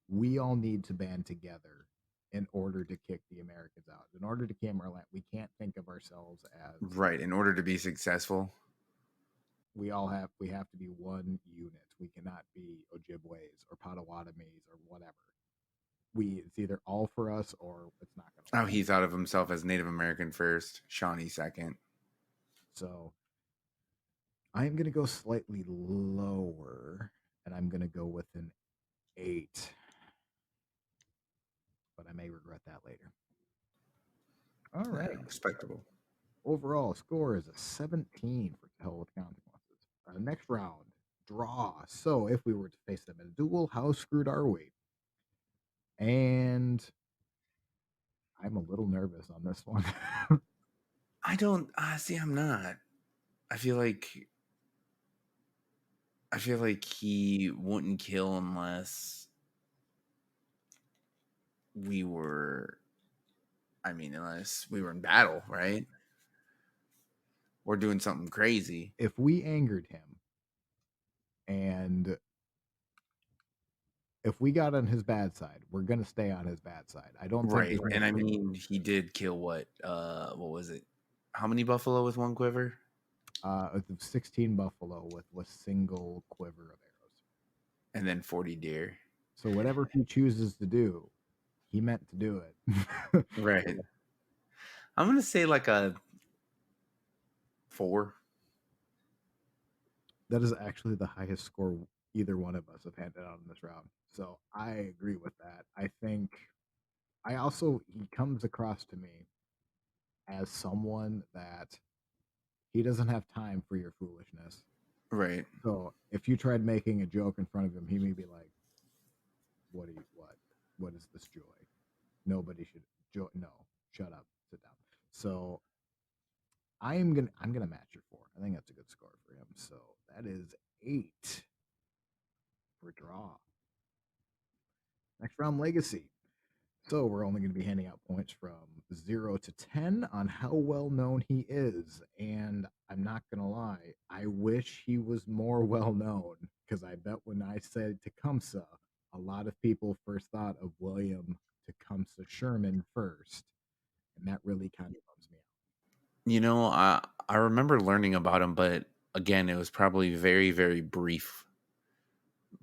we all need to band together in order to kick the Americans out. In order to kick our land, we can't think of ourselves as Right. In order to be successful. we have to be one unit. We cannot be Ojibways or Potawatomis or whatever. It's either all for us or it's not going to Oh, work. he thought of himself as Native American first, Shawnee second. So I'm going to go slightly lower, and I'm going to go with an 8, but I may regret that later. All Yeah, right. respectable. Overall score is a 17 for Hell with Consequences. Next round, draw. So if we were to face them in a duel, how screwed are we? And I'm a little nervous on this one. I don't see. I'm not. I feel like he wouldn't kill unless we were. I mean, unless we were in battle, right? Or doing something crazy, If we angered him and if we got on his bad side, we're going to stay on his bad side. I don't think right? we're And going I to. mean, he did kill what? What was it? How many buffalo with one quiver? 16 buffalo with single quiver of arrows. And then 40 deer. So whatever he chooses to do, he meant to do it. Right. I'm gonna say like a 4. That is actually the highest score either one of us have handed out in this round. So I agree with that. I think I also he comes across to me as someone that he doesn't have time for your foolishness. Right. So if you tried making a joke in front of him, he may be like, What do you what? What is this joy? Nobody should joy. No, shut up, sit down. So I'm gonna match your 4. I think that's a good score for him. So that is 8 for draw. Next round, legacy. So we're only going to be handing out points from 0 to 10 on how well known he is. And I'm not going to lie, I wish he was more well known because I bet when I said Tecumseh, a lot of people first thought of William Tecumseh Sherman first. And that really kind of bums me out. I remember learning about him, but again, it was probably very, very brief,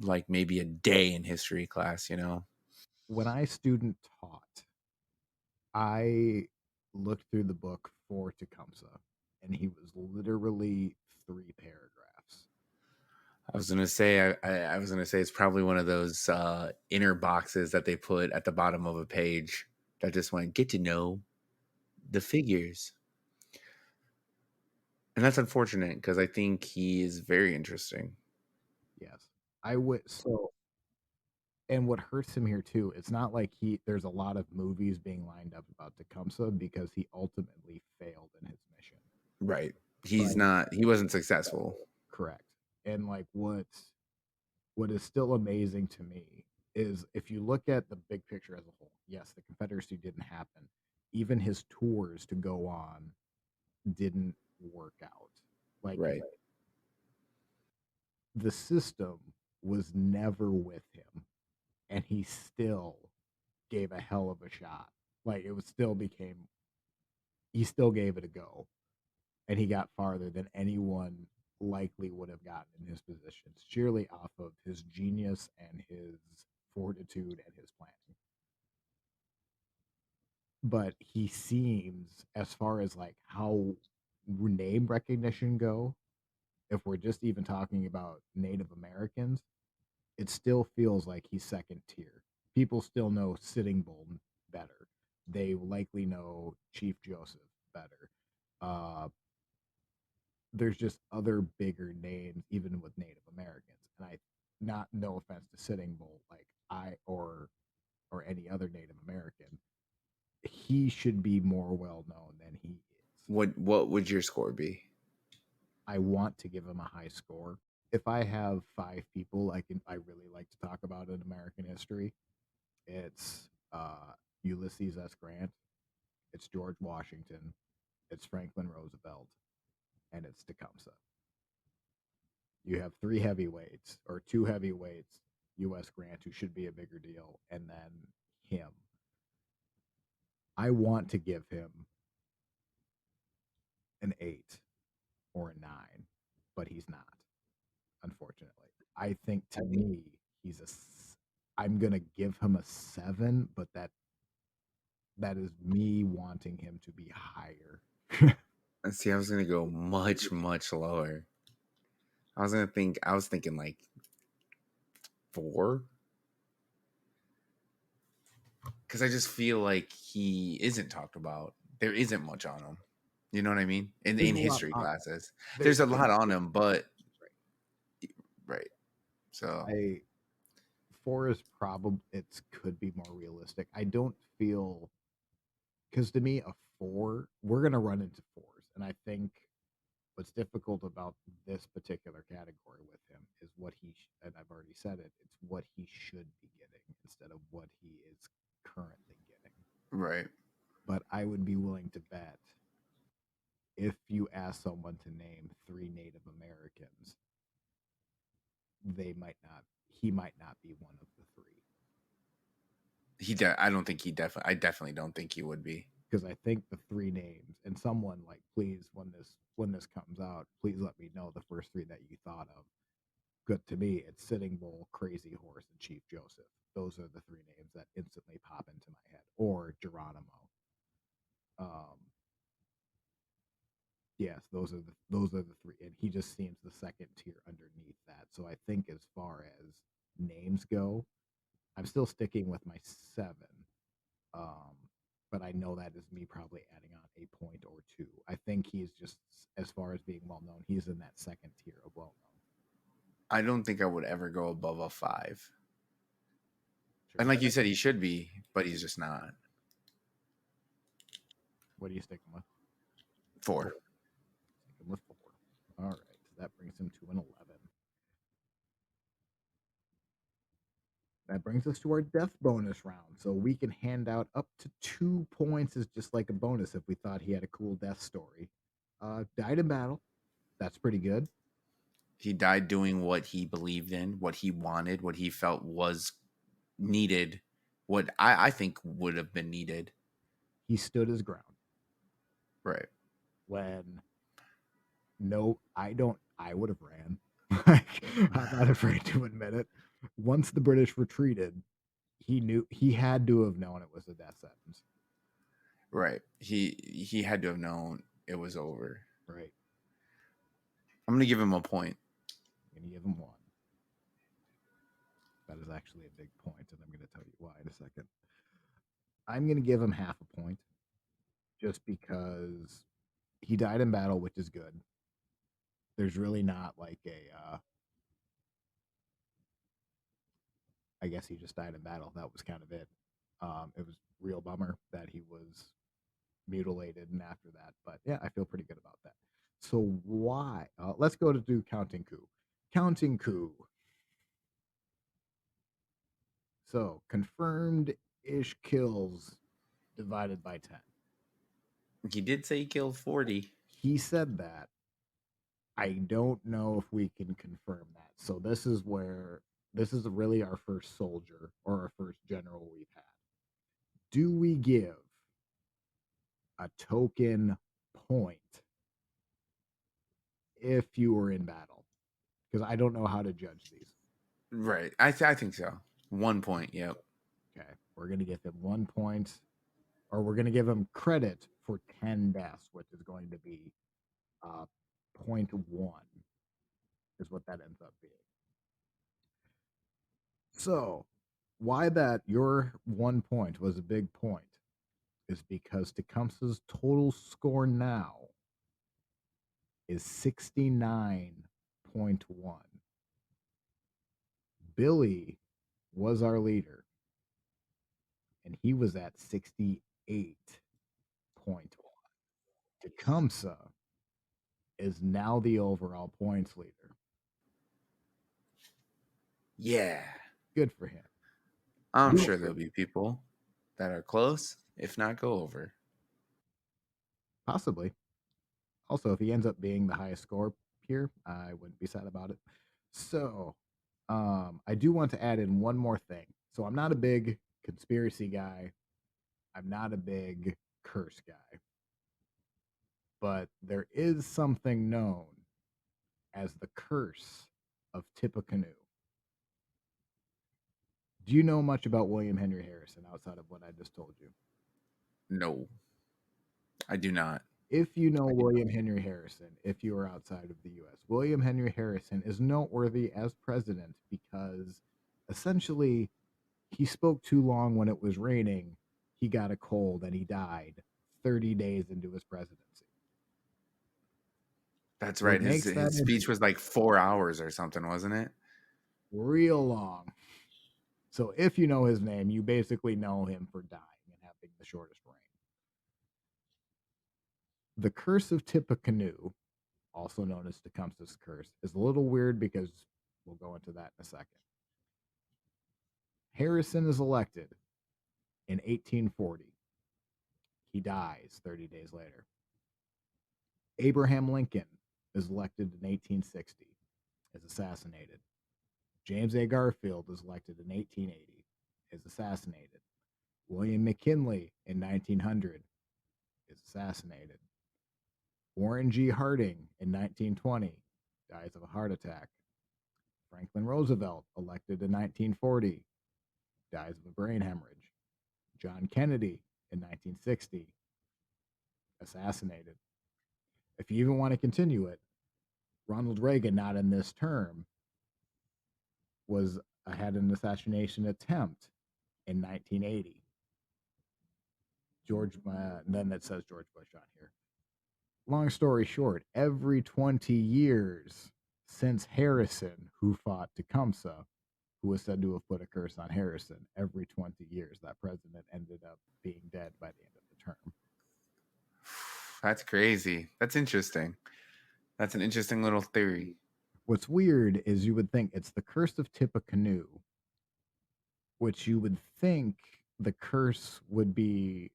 like maybe a day in history class. When I student taught, I looked through the book for Tecumseh, and he was literally 3 paragraphs. I was gonna say, I was gonna say it's probably one of those inner boxes that they put at the bottom of a page that just went get to know the figures, and that's unfortunate because I think he is very interesting. Yes. I would so and what hurts him here too, it's not like there's a lot of movies being lined up about Tecumseh because he ultimately failed in his mission. Right? But He wasn't successful. correct. And like what is still amazing to me is if you look at the big picture as a whole, yes, the Confederacy didn't happen. Even his tours to go on didn't work out. Like Right? the system was never with him, and he still gave a hell of a shot. Like it was still became he still gave it a go, and he got farther than anyone likely would have gotten in his positions, sheerly off of his genius and his fortitude and his planning. But he seems, as far as like how name recognition go, if we're just even talking about Native Americans, it still feels like he's second tier. People still know Sitting Bull better. They likely know Chief Joseph better. Uh, there's just other bigger names, even with Native Americans. And I, not no offense to Sitting Bull, like I or any other Native American, he should be more well known than he is. What would your score be? I want to give him a high score. If I have 5 people I really like to talk about in American history, it's Ulysses S. Grant, it's George Washington, it's Franklin Roosevelt, and it's Tecumseh. You have 3 heavyweights or 2 heavyweights, U.S. Grant, who should be a bigger deal, and then him. I want to give him an 8 or a 9, but he's not, unfortunately. I think to me, he's a. I'm gonna give him a 7, but that is me wanting him to be higher. See, I was gonna go much, much lower. I was thinking like 4, because I just feel like he isn't talked about. There isn't much on him. You know what I mean? There's In a lot history on. classes, There's there's a lot on him, but right. So I 4 is probably it could be more realistic. I don't feel because to me a 4 we're gonna run into 4s, and I think what's difficult about this particular category with him is and I've already said it. It's what he should be getting instead of what he is currently getting. right. But I would be willing to bet if you ask someone to name 3 Native Americans, they might not. He might not be one of the 3. I don't think he definitely. I definitely don't think he would be. Because I think the 3 names and someone like please when this comes out, please let me know the first 3 that you thought of. Good to me, it's Sitting Bull, Crazy Horse, and Chief Joseph. Those are the 3 names that instantly pop into my head. Or Geronimo. Um, yes, those are the 3, and he just seems the second tier underneath that. So I think as far as names go, I'm still sticking with my 7. Um, but I know that is me probably adding on a point or 2. I think he's just as far as being well known, he's in that second tier of well known. I don't think I would ever go above a 5. And like you Second? said, he should be, but he's just not. What are you sticking with? 4. 4. Sticking with 4. All right. So that brings him to an 11. That brings us to our death bonus round. So we can hand out up to 2 points as just like a bonus if we thought he had a cool death story. Died in battle. That's pretty good. He died doing what he believed in, what he wanted, what he felt was needed, what I think would have been needed. He stood his ground. Right. When I would have ran. I'm not afraid to admit it. Once the British retreated, he had to have known it was a death sentence. Right. He had to have known it was over. Right. I'm gonna give him a point. I'm gonna give him 1. That is actually a big point, and I'm gonna tell you why in a second. I'm gonna give him half a point, just because he died in battle, which is good. There's really not like I guess he just died in battle. That was kind of it. It was real bummer that he was mutilated and after that, but yeah, I feel pretty good about that. So why? Let's go to do counting coup. Counting coup. So confirmed ish kills divided by 10. He did say he killed 40. He said that. I don't know if we can confirm that. So this is really our first soldier or our first general we've had. Do we give a token point if you were in battle? Because I don't know how to judge these. Right. I think so. 1 point. Yep. Okay, we're gonna give him 1 point, or we're gonna give him credit for 10 deaths, which is going to be uh, 0.1 is what that ends up being. So, why that your 1 point was a big point is because Tecumseh's total score now is 69.1. Billy was our leader, and he was at 68.1. Tecumseh is now the overall points leader. Yeah. Good for him. I'm You sure there'll be people that are close, if not go over. possibly. Also, if he ends up being the highest score here, I wouldn't be sad about it. So, I do want to add in one more thing. So, I'm not a big conspiracy guy. I'm not a big curse guy, but there is something known as the Curse of Tippecanoe. Do you know much about William Henry Harrison outside of what I just told you? No, I do not. If you know I do not. William Henry Harrison, if you are outside of the US, William Henry Harrison is noteworthy as president because essentially he spoke too long when it was raining. He got a cold and he died 30 days into his presidency. That's What right. His makes that his speech was interesting, like 4 hours or something, wasn't it? real long. So if you know his name, you basically know him for dying and having the shortest reign. The Curse of Tippecanoe, also known as Tecumseh's Curse, is a little weird because we'll go into that in a second. Harrison is elected in 1840. He dies 30 days later. Abraham Lincoln is elected in 1860, is assassinated. James A. Garfield is elected in 1880, is assassinated. William McKinley in 1900 is assassinated. Warren G. Harding in 1920 dies of a heart attack. Franklin Roosevelt, elected in 1940, dies of a brain hemorrhage. John Kennedy in 1960, assassinated. If you even want to continue it, Ronald Reagan, not in this term, was had an assassination attempt in 1980. Then that says George Bush on here. Long story short, every 20 years since Harrison, who fought Tecumseh, who was said to have put a curse on Harrison. Every 20 years, that president ended up being dead by the end of the term. That's crazy. That's interesting. That's an interesting little theory. What's weird is you would think it's the Curse of Tippecanoe, which you would think the curse would be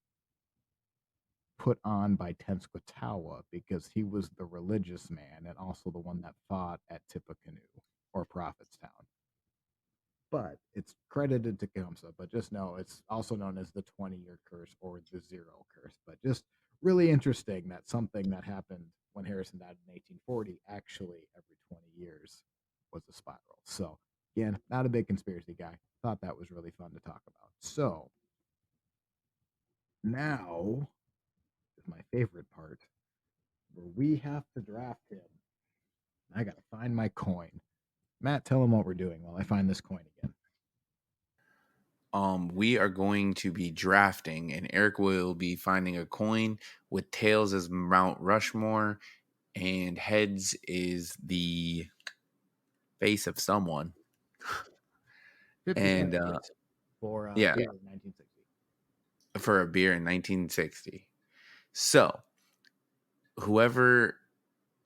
put on by Tenskwatawa because he was the religious man and also the one that fought at Tippecanoe or Prophetstown. But it's credited to Tecumseh, but just know it's also known as the 20-year curse or the zero curse. But just really interesting that something that happened when Harrison died in 1840 actually every 20 years was a spiral. So again, not a big conspiracy guy. Thought that was really fun to talk about. So now is my favorite part where we have to draft him. I gotta find my coin. Matt, tell him what we're doing while I find this coin again. We are going to be drafting, and Eric will be finding a coin with tails as Mount Rushmore, and heads is the face of someone. 50 And cents for yeah, beer in 1960. for a beer in 1960. So whoever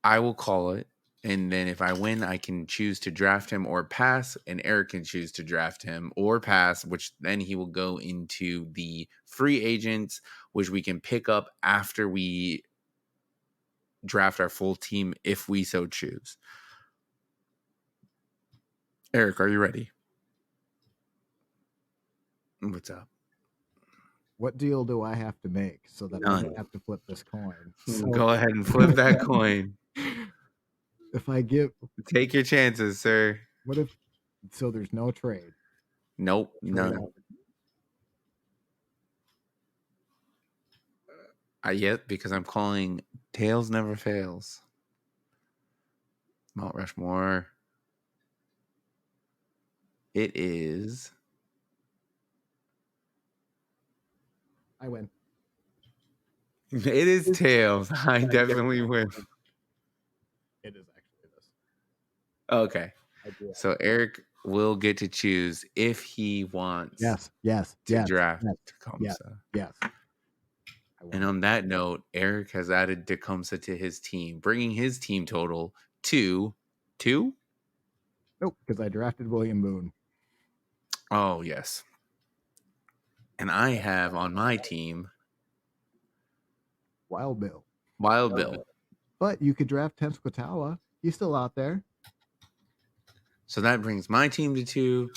I will call it, and then if I win, I can choose to draft him or pass, and Eric can choose to draft him or pass, which then he will go into the free agents, which we can pick up after we draft our full team if we so choose. Eric, are you ready? What's up? What deal do I have to make so that I None. don't have to flip this coin? Go ahead and flip that coin. If I give, Take your chances, sir. what if, so there's no trade? Nope, Trade none. out. Yet because I'm calling Tails Never Fails. Mount Rushmore. It is. I win. It is Tails. I definitely win. It is actually this. Okay. I do. So Eric will get to choose if he wants to draft yes, Tecumseh. yes. And on that note, Eric has added Tecumseh to his team, bringing his team total to 2. Nope, because I drafted William Boone. Oh, yes. And I have on my team Wild Bill. Wild Bill. But you could draft Tenskwatawa. He's still out there. So that brings my team to 2.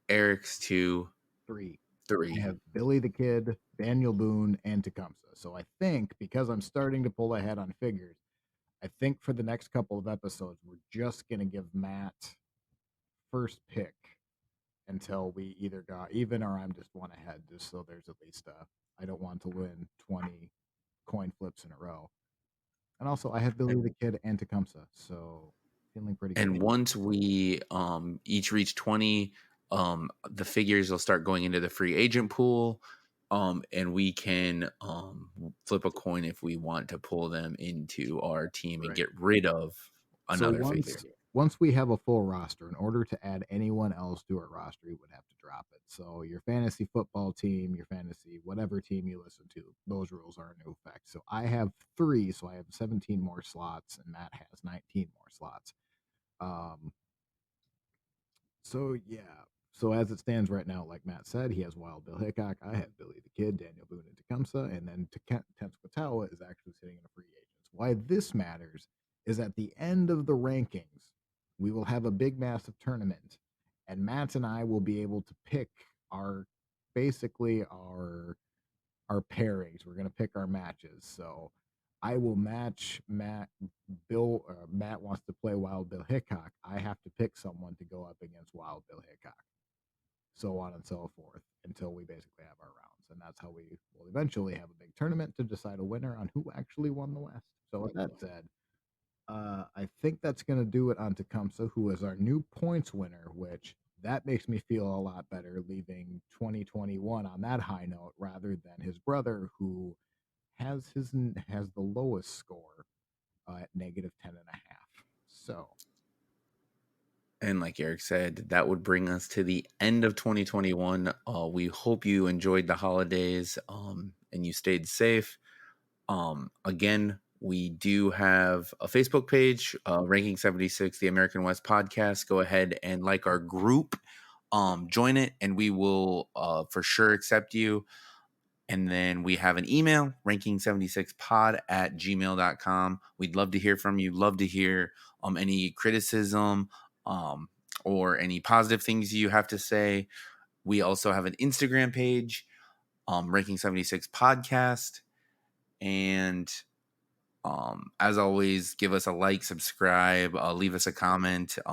Eric's to 3. 3. I have Billy the Kid, Daniel Boone, and Tecumseh. So I think because I'm starting to pull ahead on figures, I think for the next couple of episodes, we're just going to give Matt first pick until we either got even or I'm just one ahead, just so there's at least I don't want to win 20 coin flips in a row. And also, I have Billy the Kid and Tecumseh, so feeling pretty good. And once we each reach 20, the figures will start going into the free agent pool. And we can flip a coin if we want to pull them into our team and get rid of another figure. Once we have a full roster, in order to add anyone else to our roster, you would have to drop it. So your fantasy football team, your fantasy whatever team you listen to, those rules are in effect. So I have 3, so I have 17 more slots, and Matt has 19 more slots. So yeah. So as it stands right now, like Matt said, he has Wild Bill Hickok. I have Billy the Kid, Daniel Boone, and Tecumseh, and then Tenskwatawa is actually sitting in a free agents. Why this matters is at the end of the rankings, we will have a big, massive tournament, and Matt and I will be able to pick our basically our pairings. We're gonna pick our matches. So I will match Matt. Matt wants to play Wild Bill Hickok. I have to pick someone to go up against Wild Bill Hickok. So on and so forth until we basically have our rounds, and that's how we will eventually have a big tournament to decide a winner on who actually won the West. So with that said, I think that's going to do it on Tecumseh, who is our new points winner, which that makes me feel a lot better leaving 2021 on that high note rather than his brother, who has the lowest score at negative 10.5. So And like Eric said, that would bring us to the end of 2021. We hope you enjoyed the holidays and you stayed safe. Again, we do have a Facebook page, Ranking 76, the American West podcast. Go ahead and like our group, join it, and we will for sure accept you. And then we have an email, ranking76pod@gmail.com. We'd love to hear from you. Love to hear any criticism um, or any positive things you have to say. We also have an Instagram page, Ranking 76 Podcast. And as always, give us a like, subscribe, leave us a comment. It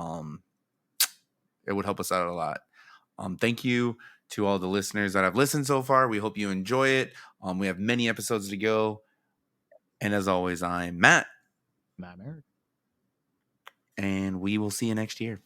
would help us out a lot. Thank you to all the listeners that have listened so far. We hope you enjoy it. We have many episodes to go. And as always, I'm Matt. Not Eric. And we will see you next year.